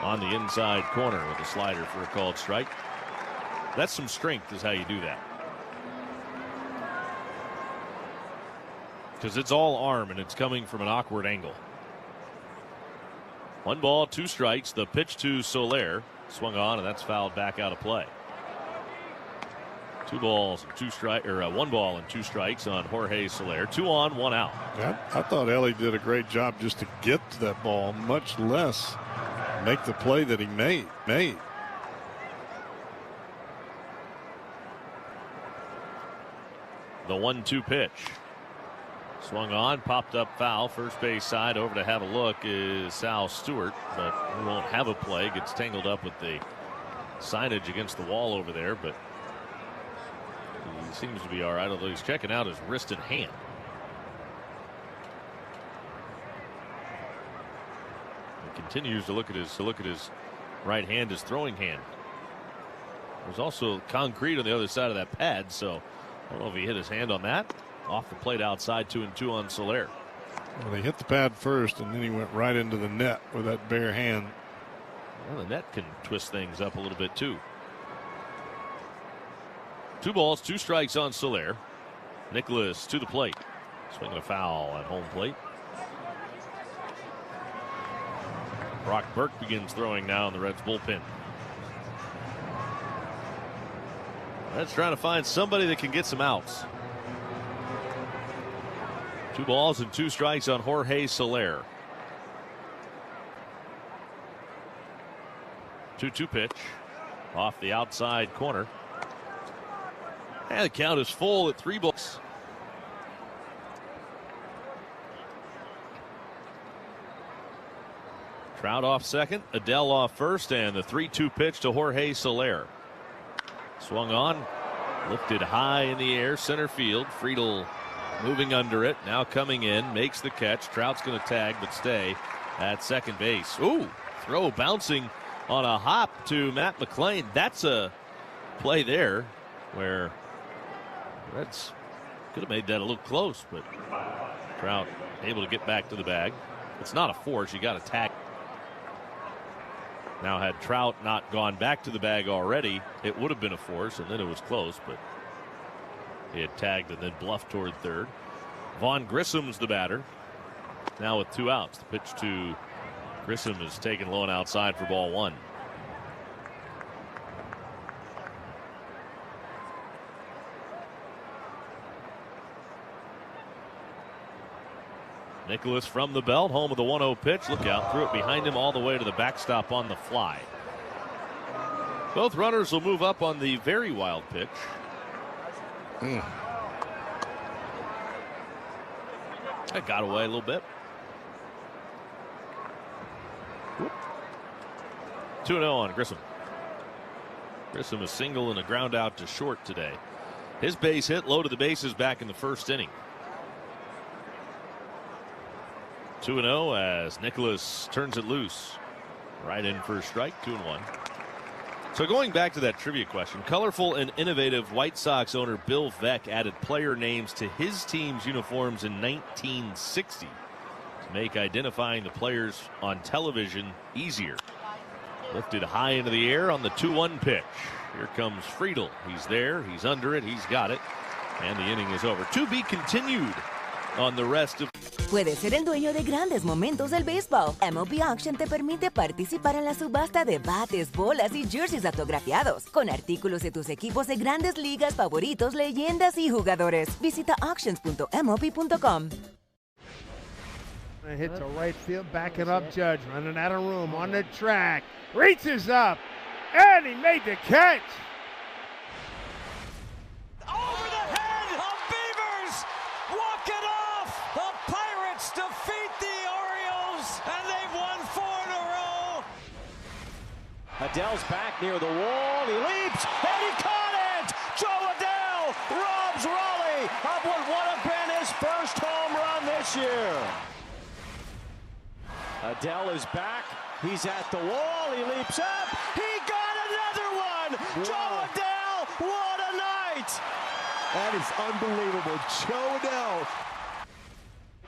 on the inside corner with a slider for a called strike. That's some strength is how you do that. Because it's all arm and it's coming from an awkward angle. 1 ball, 2 strikes. The pitch to Soler. Swung on, and that's fouled back out of play. 2 balls and 2 strikes, or 1 ball and 2 strikes on Jorge Soler. 2 on, 1 out. Yeah, I thought Ellie did a great job just to get to that ball, much less make the play that he made. The 1-2 pitch. Swung on, popped up foul. First base side over to have a look is Sal Stewart, but he won't have a play. Gets tangled up with the signage against the wall over there, but he seems to be all right, although he's checking out his wrist and hand. He continues to look at his right hand, his throwing hand. There's also concrete on the other side of that pad, so I don't know if he hit his hand on that. Off the plate outside, 2-2 on Soler. Well, they hit the pad first, and then he went right into the net with that bare hand. Well, the net can twist things up a little bit, too. 2 balls, 2 strikes on Soler. Nicholas to the plate. Swinging a foul at home plate. Brock Burke begins throwing now in the Reds bullpen. Reds trying to find somebody that can get some outs. 2 balls and 2 strikes on Jorge Soler. 2-2 pitch off the outside corner. And the count is full at 3 balls. Trout off second, Adell off first, and the 3-2 pitch to Jorge Soler. Swung on, lifted high in the air, center field. Friedel moving under it, now coming in, makes the catch. Trout's going to tag but stay at second base. Ooh, throw bouncing on a hop to Matt McLean. That's a play there where Reds could have made that a little close, but Trout able to get back to the bag. It's not a force. You got to tag. Now, had Trout not gone back to the bag already, it would have been a force, and then it was close, but he had tagged and then bluffed toward third. Vaughn Grissom's the batter. Now with 2 outs. The pitch to Grissom is taken low and outside for ball 1. Nicholas from the belt, home of the 1-0 pitch. Look out, threw it behind him all the way to the backstop on the fly. Both runners will move up on the very wild pitch. That got away a little bit. 2-0 on Grissom. Grissom a single and a ground out to short today. His base hit low to the bases back in the first inning. 2-0 as Nicholas turns it loose. Right in for a strike, 2-1. So going back to that trivia question, colorful and innovative White Sox owner Bill Veeck added player names to his team's uniforms in 1960 to make identifying the players on television easier. Lifted high into the air on the 2-1 pitch. Here comes Friedel. He's there, he's under it, he's got it, and the inning is over. To be continued on the rest of. Puedes ser el dueño de grandes momentos del béisbol. MLB Auction te permite participar en la subasta de bates, bolas y jerseys autografiados, con artículos de tus equipos de grandes ligas favoritos, leyendas y jugadores. Visita auctions.mlb.com. Hit to right field, backing up Judge, running out of room on the track, reaches up, and he made the catch. Over the head of Beavers, walk it off. The Pirates defeat the Orioles, and they've won 4 in a row. Adell's back near the wall. He leaps, and he caught it. Joe Adell robs Raleigh of what would have been his first home run this year. Adell is back. He's at the wall. He leaps up. He got another one. Wow. Joe Adell, what a night. That is unbelievable. Joe Adell.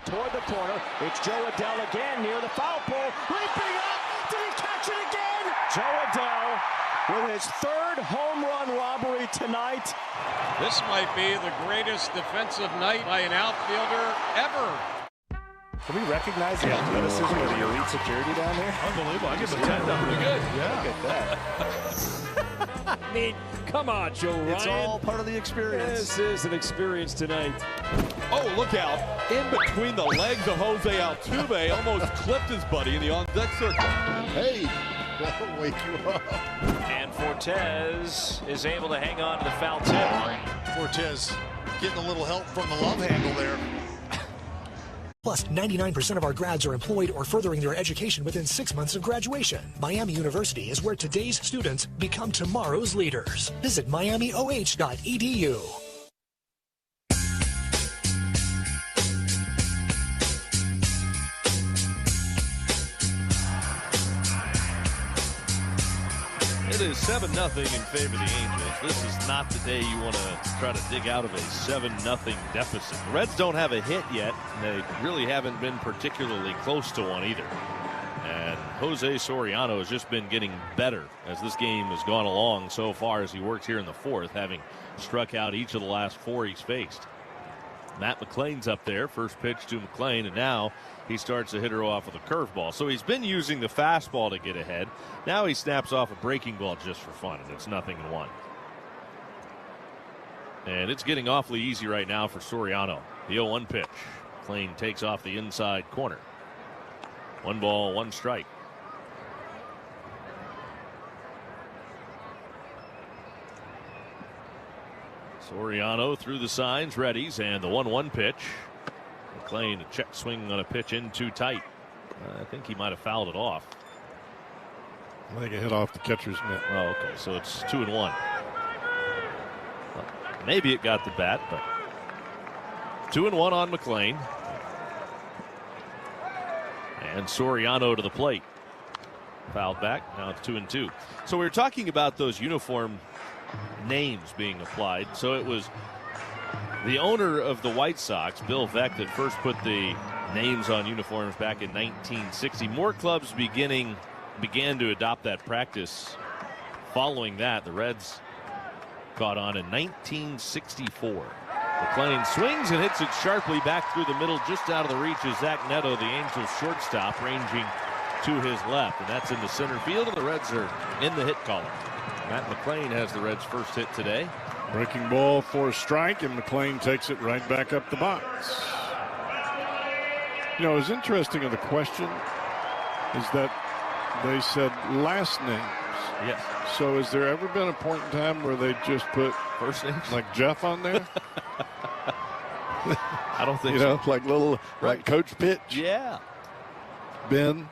Toward the corner. It's Joe Adell again near the foul pole. Leaping up. Did he catch it again? Joe Adell with his 3rd home run robbery tonight. This might be the greatest defensive night by an outfielder ever. Can we recognize the athleticism of the elite security down there? Unbelievable. I give him a 10. Pretty good. Yeah. Look at that. I mean, come on, Joe Ryan. It's all part of the experience. This is an experience tonight. Oh, look out. In between the legs of Jose Altuve, almost clipped his buddy in the on-deck circle. Hey, that'll wake you up. And Fortes is able to hang on to the foul tip. Fortes getting a little help from the love handle there. Plus, 99% of our grads are employed or furthering their education within 6 months of graduation. Miami University is where today's students become tomorrow's leaders. Visit miamioh.edu. It is 7-0 in favor of the Angels. This is not the day you want to try to dig out of a 7-0 deficit. The Reds don't have a hit yet. They really haven't been particularly close to one either. And Jose Soriano has just been getting better as this game has gone along so far as he works here in the 4th, having struck out each of the last 4 he's faced. Matt McLain's up there. First pitch to McLain, and now he starts to hit her off with a curveball. So he's been using the fastball to get ahead. Now he snaps off a breaking ball just for fun, and it's 0-1. And it's getting awfully easy right now for Soriano. The 0-1 pitch. McLain takes off the inside corner. 1 ball, 1 strike. Soriano through the signs, readies, and the 1-1 pitch. McLain a check swing on a pitch in too tight. I think he might have fouled it off. I think it hit off the catcher's mitt. Oh, okay, so it's 2-1. Well, maybe it got the bat, but 2-1 on McLain. And Soriano to the plate. Fouled back, now it's 2-2. So we were talking about those uniform names being applied. So it was The owner of the White Sox, Bill Veeck, that first put the names on uniforms back in 1960. More clubs began to adopt that practice. Following that, the Reds caught on in 1964. McClain swings and hits it sharply back through the middle, just out of the reach of Zach Neto, the Angels shortstop, ranging to his left. And that's into center field, and the Reds are in the hit column. Matt McClain has the Reds' first hit today. Breaking ball for a strike, and McClain takes it right back up the box. You know, it's interesting of the question is that they said last names. Yes. So has there ever been a point in time where they just put first names like Jeff on there? I don't think you know, like little right Coach Pitch. Yeah. Ben.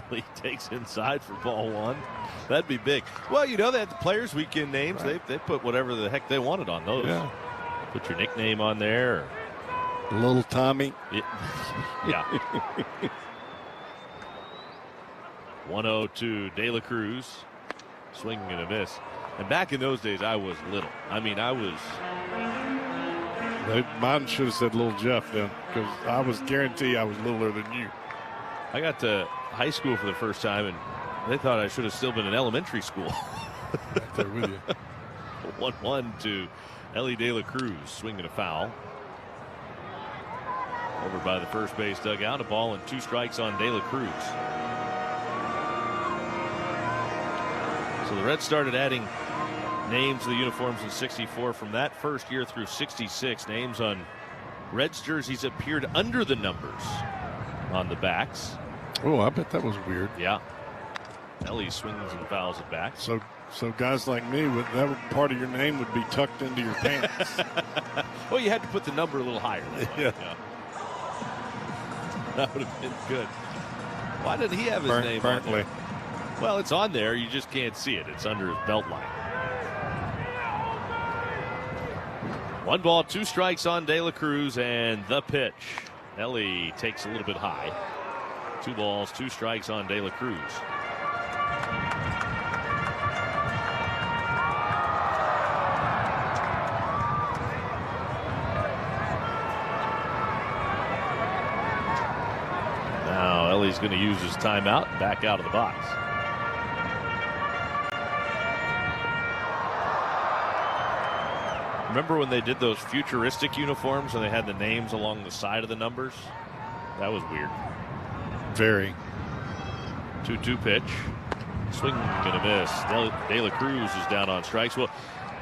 Ellie takes inside for ball one. That'd be big. Well, you know, they had the Players Weekend names. Right. They put whatever the heck they wanted on those. Yeah. Put your nickname on there. Or... Little Tommy. Yeah. 1-0 De La Cruz. Swinging and a miss. And back in those days, I was little. I mean, I was... Mine should have said Little Jeff then, because I was guaranteed I was littler than you. I got to high school for the first time, and they thought I should have still been in elementary school. Right there with you. 1-1 to Ellie De La Cruz, swinging a foul. Over by the first base dugout, a ball and 2 strikes on De La Cruz. So the Reds started adding names to the uniforms in 64. From that first year through 66, names on Reds jerseys appeared under the numbers on the backs. Oh, I bet that was weird. Yeah. Ellie swings and fouls it back. So guys like me, that would, part of your name would be tucked into your pants. Well, you had to put the number a little higher. Yeah. That would have been good. Why did he have his name on there? Well, it's on there. You just can't see it. It's under his belt line. 1 ball, 2 strikes on De La Cruz, and the pitch. Ellie takes a little bit high. 2 balls, 2 strikes on De La Cruz. Now Ellie's going to use his timeout and back out of the box. Remember when they did those futuristic uniforms and they had the names along the side of the numbers? That was weird. Very. 2-2 pitch. Swing and a miss. De La Cruz is down on strikes. Well,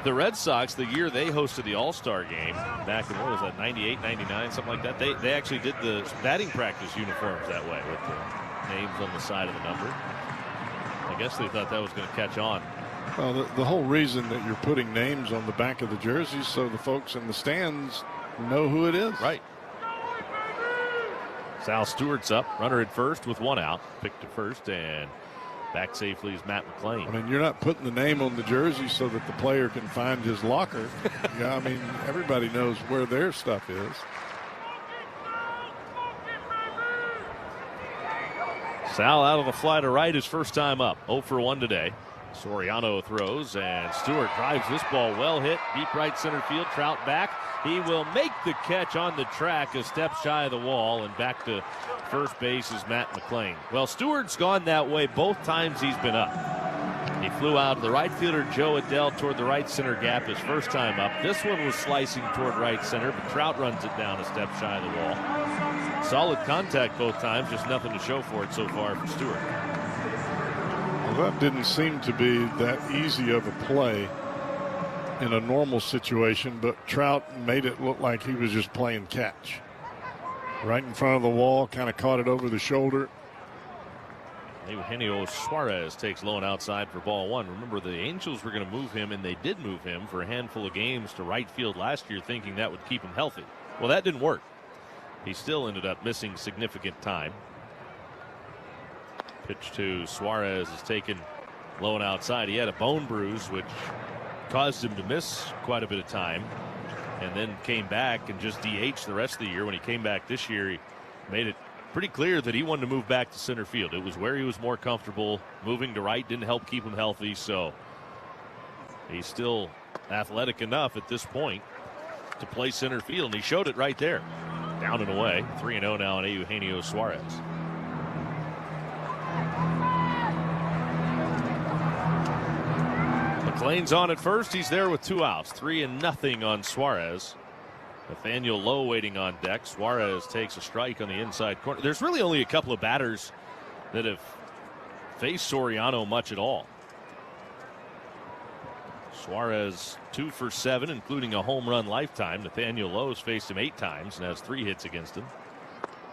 the Red Sox, the year they hosted the All-Star game back in, what was that, 98, 99, something like that, they actually did the batting practice uniforms that way with the names on the side of the number. I guess they thought that was going to catch on. Well, the whole reason that you're putting names on the back of the jerseys so the folks in the stands know who it is. Right. Sal Stewart's up, runner at first with 1 out. Picked to first, and back safely is Matt McClain. I mean, you're not putting the name on the jersey so that the player can find his locker. Yeah, I mean, everybody knows where their stuff is. Sal out of the fly to right his first time up. 0 for 1 today. Soriano throws, and Stewart drives this ball well hit. Deep right center field. Trout back. He will make the catch on the track, a step shy of the wall, and back to first base is Matt McClain. Well, Stewart's gone that way both times he's been up. He flew out the right fielder Joe Adell toward the right center gap his first time up. This one was slicing toward right center, but Trout runs it down a step shy of the wall. Solid contact both times, just nothing to show for it so far for Stewart. Well, that didn't seem to be that easy of a play in a normal situation, but Trout made it look like he was just playing catch. Right in front of the wall, kind of caught it over the shoulder. Eugenio Suarez takes low and outside for ball 1. Remember, the Angels were going to move him, and they did move him for a handful of games to right field last year, thinking that would keep him healthy. Well, that didn't work. He still ended up missing significant time. Pitch to Suarez is taken low and outside. He had a bone bruise, which caused him to miss quite a bit of time, and then came back and just DH'd the rest of the year. When he came back this year, he made it pretty clear that he wanted to move back to center field. It was where he was more comfortable. Moving to right didn't help keep him healthy, so he's still athletic enough at this point to play center field, and he showed it right there. Down and away. 3-0 now on Eugenio Suarez. McLean's on at first. He's there with 2 outs. 3-0 on Suarez. Nathaniel Lowe waiting on deck. Suarez takes a strike on the inside corner. There's really only a couple of batters that have faced Soriano much at all. Suarez 2 for 7, including a home run lifetime. Nathaniel Lowe's faced him 8 times and has 3 hits against him.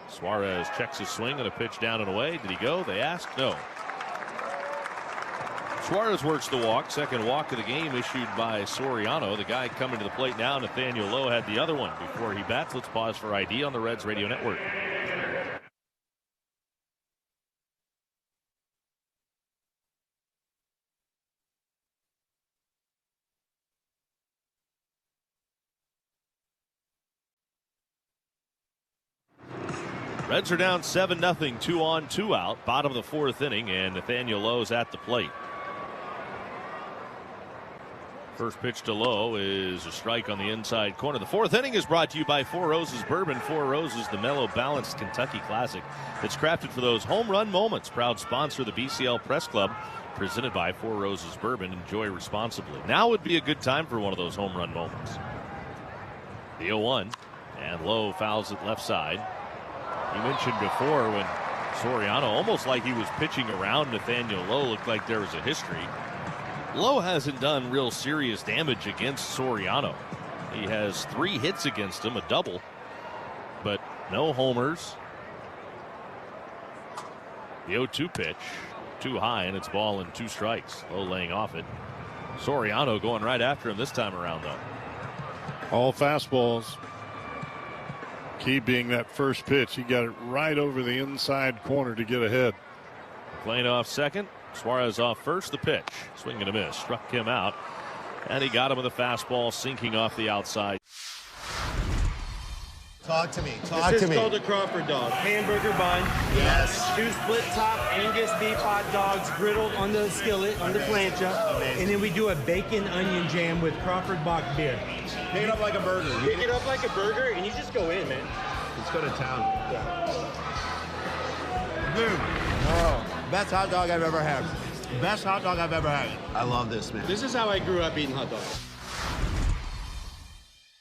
Suarez checks his swing on a pitch down and away. Did he go? They asked. No. Suarez works the walk. Second walk of the game issued by Soriano. The guy coming to the plate now, Nathaniel Lowe, had the other one before he bats. Let's pause for ID on the Reds Radio Network. Reds are down 7-0, 2 on, 2 out, bottom of the 4th inning, and Nathaniel Lowe's at the plate. First pitch to Lowe is a strike on the inside corner. The 4th inning is brought to you by Four Roses Bourbon. Four Roses, the mellow, balanced Kentucky classic. It's crafted for those home run moments. Proud sponsor of the BCL Press Club. Presented by Four Roses Bourbon. Enjoy responsibly. Now would be a good time for one of those home run moments. The 0-1, and Lowe fouls it left side. You mentioned before when Soriano, almost like he was pitching around Nathaniel Lowe, looked like there was a history. Lowe hasn't done real serious damage against Soriano. He has 3 hits against him, a double, but no homers. The 0-2 pitch, too high, and it's ball and 2 strikes. Lowe laying off it. Soriano going right after him this time around, though. All fastballs. Key being that first pitch. He got it right over the inside corner to get ahead. Playing off second. Suarez off first. The pitch. Swing and a miss. Struck him out. And he got him with a fastball sinking off the outside. Talk to me. Talk to me. This is called a Crawford dog. Hamburger bun. Yes. 2 split top Angus beef hot dogs griddled on the skillet, on the plancha. Amazing. And then we do a bacon onion jam with Crawford Bock beer. Pick it up like a burger. Pick it up like a burger and you just go in, man. Let's go to town. Boom. Oh, best hot dog I've ever had. Best hot dog I've ever had. I love this, man. This is how I grew up eating hot dogs.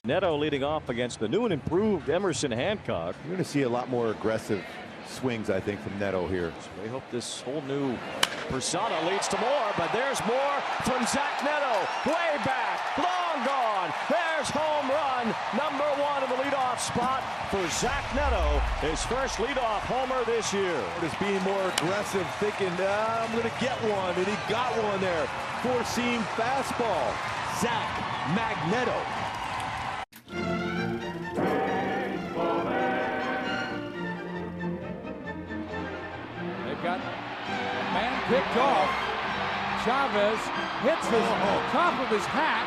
Neto leading off against the new and improved Emerson Hancock. You're going to see a lot more aggressive swings, I think, from Neto here. So we hope this whole new persona leads to more, but there's more from Zach Neto. Way back, long gone. There's home run, number 1 in the leadoff spot for Zach Neto. His first leadoff homer this year. Just being more aggressive, thinking, I'm going to get one, and he got one there. 4-seam fastball. Zach Magneto. Got man picked off. Chavez hits his top of his hat.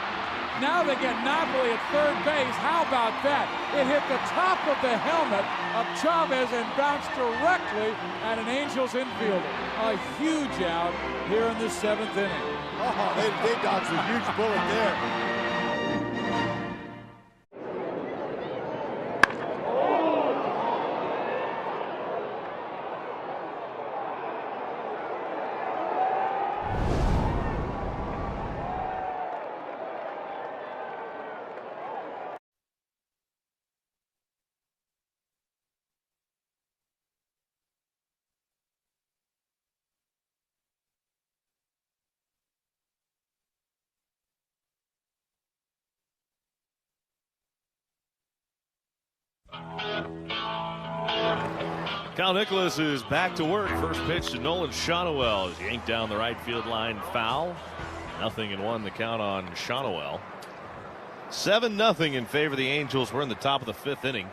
Now they get Napoli at third base. How about that? It hit the top of the helmet of Chavez and bounced directly at an Angels infielder. A huge out here in the 7th inning. Oh, they dodged a huge bullet there. Cal Nicholas is back to work. First pitch to Nolan Shonowell is yanked down the right field line, foul. 0-1 the count on Shonowell. 7-0 in favor of the Angels. We're in the top of the 5th inning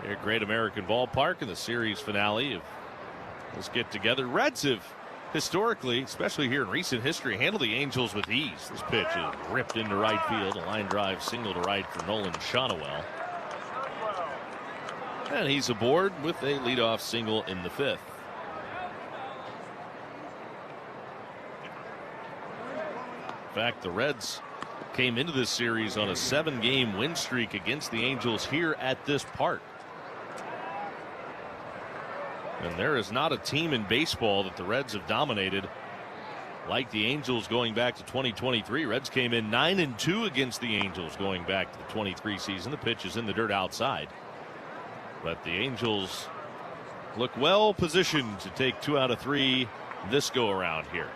here at Great American Ballpark in the series finale of this get together. Reds have historically, especially here in recent history, handled the Angels with ease. This pitch is ripped into right field. A line drive single to right for Nolan Shonowell. And he's aboard with a leadoff single in the 5th. In fact, the Reds came into this series on a 7-game win streak against the Angels here at this park. And there is not a team in baseball that the Reds have dominated like the Angels going back to 2023. Reds came in 9-2 against the Angels going back to the 23 season. The pitch is in the dirt outside. But the Angels look well positioned to take 2 out of 3 this go around here.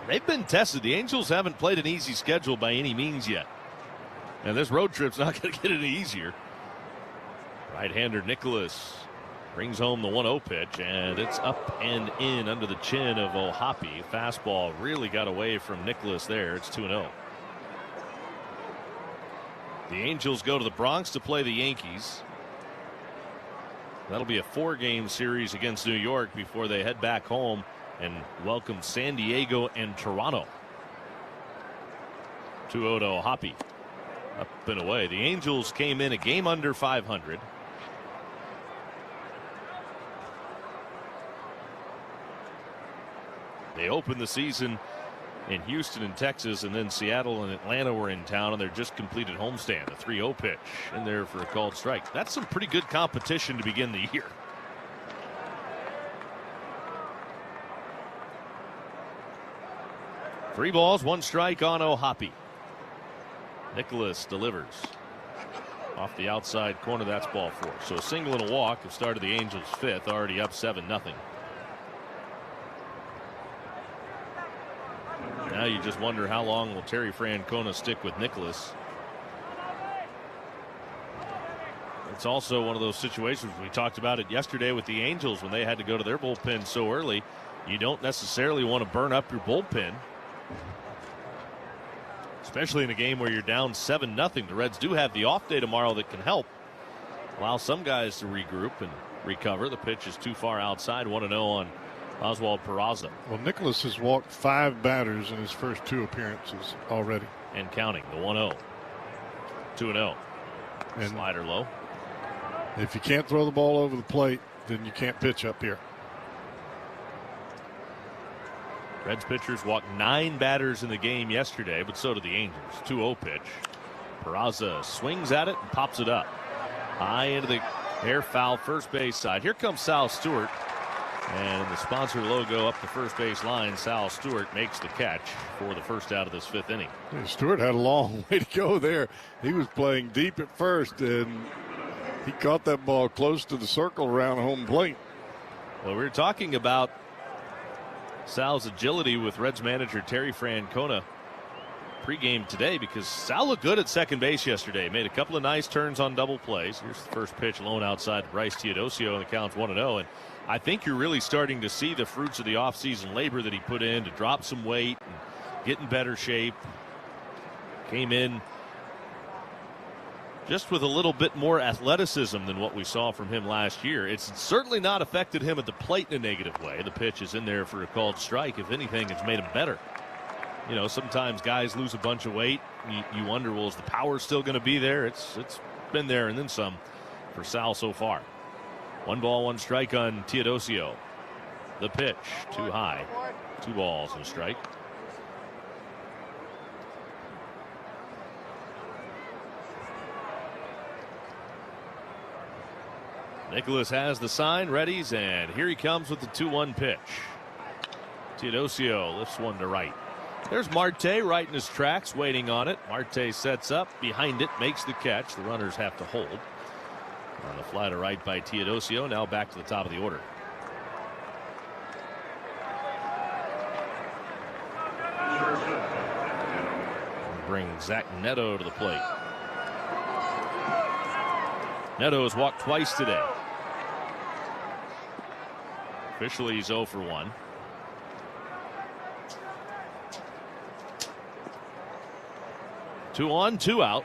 They've been tested. The Angels haven't played an easy schedule by any means yet. And this road trip's not going to get any easier. Right-hander Nicholas brings home the 1-0 pitch, and it's up and in under the chin of O'Hoppe. Fastball really got away from Nicholas there. It's 2-0. The Angels go to the Bronx to play the Yankees. That'll be a 4-game series against New York before they head back home and welcome San Diego and Toronto. 2-0 to O'Hoppe. Up and away. The Angels came in a game under 500. They opened the season in Houston and Texas, and then Seattle and Atlanta were in town, and they're just completed homestand. A 3-0 pitch in there for a called strike. That's some pretty good competition to begin the year. Three balls, 1 strike on O'Hoppe. Nicholas delivers off the outside corner. That's ball 4. So a single and a walk have started the Angels' 5th, already up 7-0. Now you just wonder how long will Terry Francona stick with Nicholas. It's also one of those situations, we talked about it yesterday with the Angels when they had to go to their bullpen so early. You don't necessarily want to burn up your bullpen, especially in a game where you're down 7-0. The Reds do have the off day tomorrow that can help allow some guys to regroup and recover. The pitch is too far outside. 1-0 on Oswald Peraza. Well, Nicholas has walked 5 batters in his first 2 appearances already. And counting. The 1-0. 2-0. Slider low. If you can't throw the ball over the plate, then you can't pitch up here. Reds pitchers walked 9 batters in the game yesterday, but so did the Angels. 2-0 pitch. Peraza swings at it and pops it up. High into the air, foul, first base side. Here comes Sal Stewart. And the sponsor logo up the first base line. Sal Stewart makes the catch for the first out of this 5th inning. Yeah, Stewart had a long way to go there. He was playing deep at first, and he caught that ball close to the circle around home plate. Well, we were talking about Sal's agility with Reds manager Terry Francona pregame today, because Sal looked good at second base yesterday. Made a couple of nice turns on double plays. Here's the first pitch, lone outside Bryce Teodosio, and the count's 1-0. And I think you're really starting to see the fruits of the offseason labor that he put in to drop some weight and get in better shape. Came in just with a little bit more athleticism than what we saw from him last year. It's certainly not affected him at the plate in a negative way. The pitch is in there for a called strike. If anything, it's made him better. You know, sometimes guys lose a bunch of weight. You wonder, well, is the power still going to be there? It's been there and then some for Sal so far. 1 ball, 1 strike on Teodosio. The pitch, too high. 2 balls and a strike. Nicholas has the sign, readies, and here he comes with the 2-1 pitch. Teodosio lifts one to right. There's Marte right in his tracks, waiting on it. Marte sets up, behind it, makes the catch. The runners have to hold. On the fly to right by Teodosio, now back to the top of the order. Bring Zach Neto to the plate. Neto has walked twice today. Officially, he's 0 for 1. Two on, 2 out.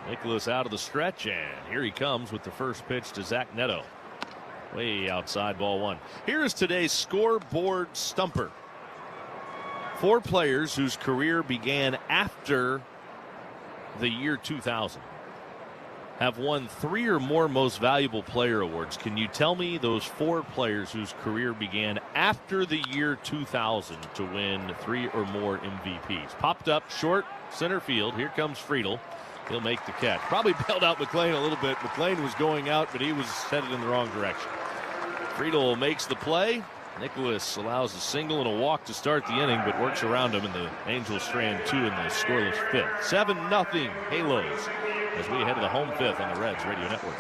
Nicholas out of the stretch, and here he comes with the first pitch to Zach Neto. Way outside, ball 1. Here is today's scoreboard stumper. 4 players whose career began after the year 2000. have won 3 or more Most Valuable Player awards. Can you tell me those 4 players whose career began after the year 2000 to win 3 or more MVPs? Popped up short center field. Here comes Friedel. He'll make the catch. Probably bailed out McLean a little bit. McLean was going out, but he was headed in the wrong direction. Friedel makes the play. Nicholas allows a single and a walk to start the inning, but works around him, and the Angels strand 2 in the scoreless 5th. 7-0 Halos as we head to the home 5th on the Reds Radio Network.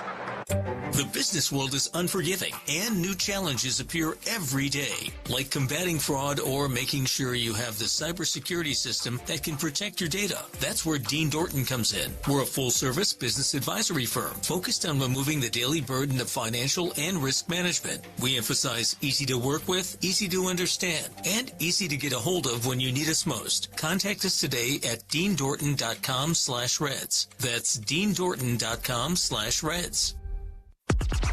The business world is unforgiving, and new challenges appear every day, like combating fraud or making sure you have the cybersecurity system that can protect your data. That's where Dean Dorton comes in. We're a full-service business advisory firm focused on removing the daily burden of financial and risk management. We emphasize easy to work with, easy to understand, and easy to get a hold of when you need us most. Contact us today at deandorton.com/Reds. That's deandorton.com/Reds.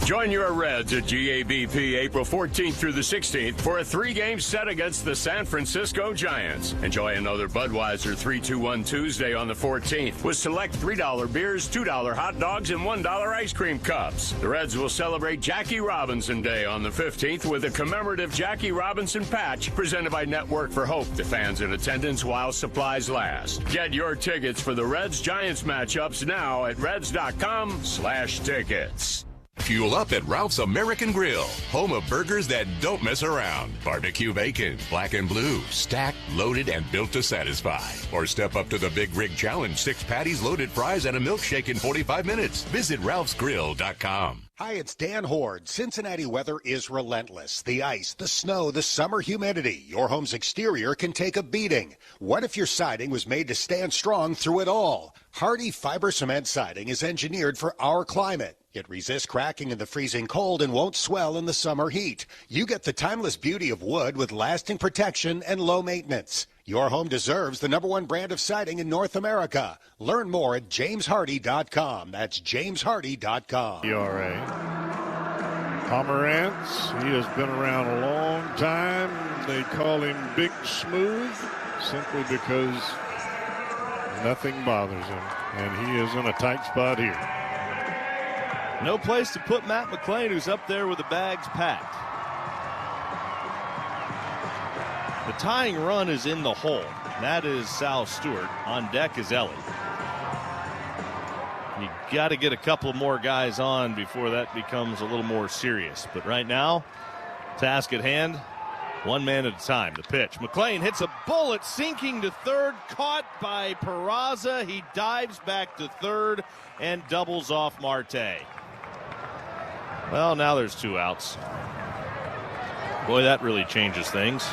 Join your Reds at GABP April 14th through the 16th for a 3-game set against the San Francisco Giants. Enjoy another Budweiser 3-2-1 Tuesday on the 14th with select $3 beers, $2 hot dogs, and $1 ice cream cups. The Reds will celebrate Jackie Robinson Day on the 15th with a commemorative Jackie Robinson patch presented by Network for Hope to fans in attendance while supplies last. Get your tickets for the Reds-Giants matchups now at reds.com/tickets. Fuel up at Ralph's American Grill, home of burgers that don't mess around. Barbecue bacon, black and blue, stacked, loaded, and built to satisfy. Or step up to the Big Rig Challenge, 6 patties, loaded fries, and a milkshake in 45 minutes. Visit ralphsgrill.com. Hi, it's Dan Horde. Cincinnati weather is relentless. The ice, the snow, the summer humidity. Your home's exterior can take a beating. What if your siding was made to stand strong through it all? Hardy Fiber Cement Siding is engineered for our climate. It resists cracking in the freezing cold and won't swell in the summer heat. You get the timeless beauty of wood with lasting protection and low maintenance. Your home deserves the #1 brand of siding in North America. Learn more at jameshardy.com. That's jameshardy.com. ERA. Pomerantz, he has been around a long time. They call him Big Smooth simply because nothing bothers him, and he is in a tight spot here. No place to put Matt McLean, who's up there with the bags packed. The tying run is in the hole. That is Sal Stewart. On deck is Ellie. You got to get a couple more guys on before that becomes a little more serious. But right now, task at hand, one man at a time. The pitch. McLean hits a bullet sinking to third, caught by Peraza. He dives back to third and doubles off Marte. Well, now there's 2 outs. Boy, that really changes things.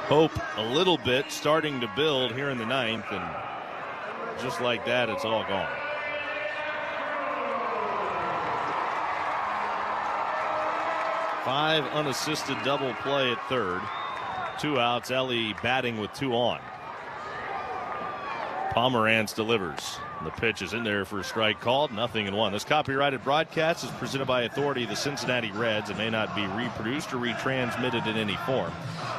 Hope a little bit starting to build here in the 9th, and just like that, it's all gone. Five unassisted double play at third. 2 outs. Ellie batting with 2 on. Pomerantz delivers. The pitch is in there for a strike called. 0-1. This copyrighted broadcast is presented by authority of the Cincinnati Reds. It may not be reproduced or retransmitted in any form.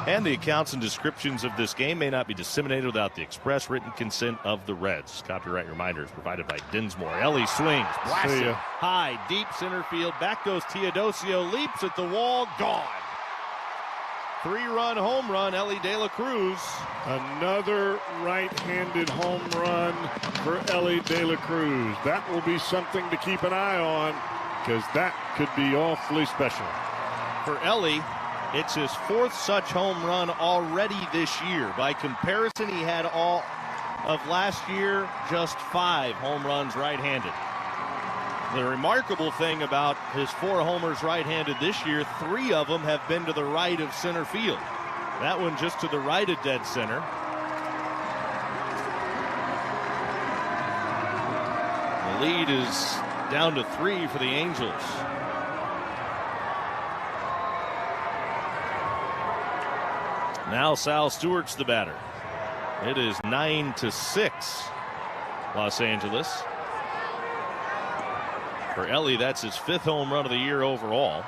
And the accounts and descriptions of this game may not be disseminated without the express written consent of the Reds. Copyright reminder is provided by Dinsmore. Ellie swings. Blasted high, deep center field. Back goes Teodosio. Leaps at the wall. Gone. 3-run home run, Ellie De La Cruz. Another right-handed home run for Ellie De La Cruz. That will be something to keep an eye on because that could be awfully special. For Ellie, it's his 4th such home run already this year. By comparison, he had all of last year just 5 home runs right-handed. The remarkable thing about his 4 homers right-handed this year, 3 of them have been to the right of center field. That one just to the right of dead center. The lead is down to 3 for the Angels. Now Sal Stewart's the batter. It is 9-6 Los Angeles. For Ellie, that's his 5th home run of the year overall.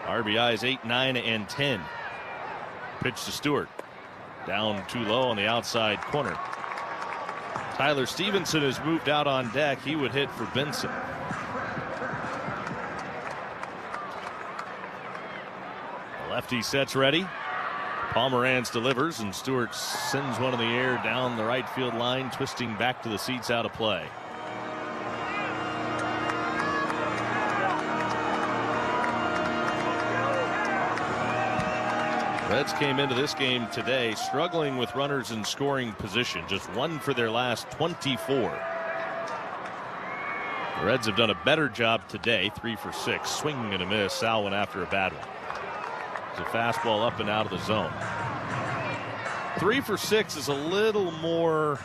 RBIs 8, 9, and 10. Pitch to Stewart. Down too low on the outside corner. Tyler Stevenson has moved out on deck. He would hit for Benson. The lefty sets ready. Pomeranz delivers, and Stewart sends one in the air down the right field line, twisting back to the seats out of play. Reds came into this game today struggling with runners in scoring position, just 1 for their last 24. The Reds have done a better job today, 3 for 6, swinging and a miss. Sal went after a bad one. It's a fastball up and out of the zone. 3 for 6 is a little more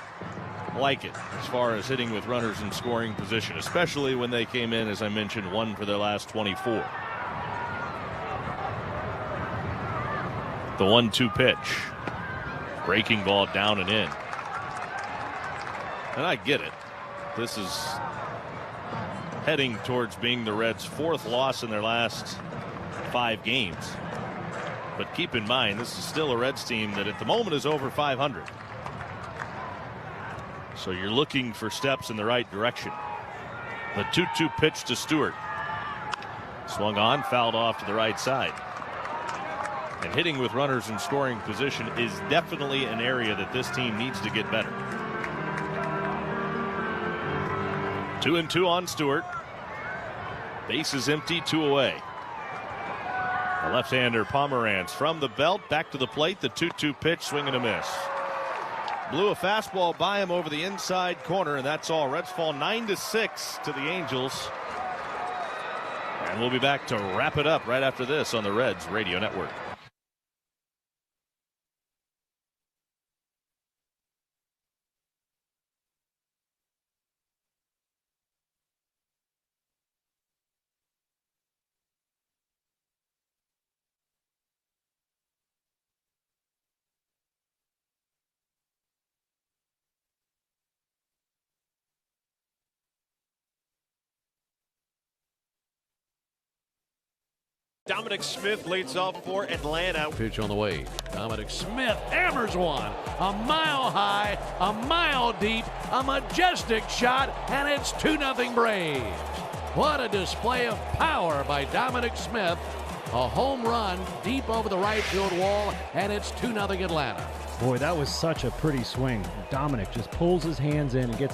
like it as far as hitting with runners in scoring position, especially when they came in, as I mentioned, 1 for their last 24. The 1-2 pitch. Breaking ball down and in. And I get it. This is heading towards being the Reds' 4th loss in their last 5 games. But keep in mind, this is still a Reds team that at the moment is over 500. So you're looking for steps in the right direction. The 2-2 pitch to Stewart. Swung on, fouled off to the right side. And hitting with runners in scoring position is definitely an area that this team needs to get better. 2-2 on Stewart. Base is empty, 2 away. The left-hander Pomeranz from the belt back to the plate. The 2-2 pitch, swing and a miss. Blew a fastball by him over the inside corner, and that's all. Reds fall 9-6 to the Angels. And we'll be back to wrap it up right after this on the Reds Radio Network. Dominic Smith leads off for Atlanta. Pitch on the way. Dominic Smith hammers one. A mile high, a mile deep, a majestic shot, and it's 2-0 Braves. What a display of power by Dominic Smith. A home run deep over the right field wall, and it's 2-0 Atlanta. Boy, that was such a pretty swing. Dominic just pulls his hands in and gets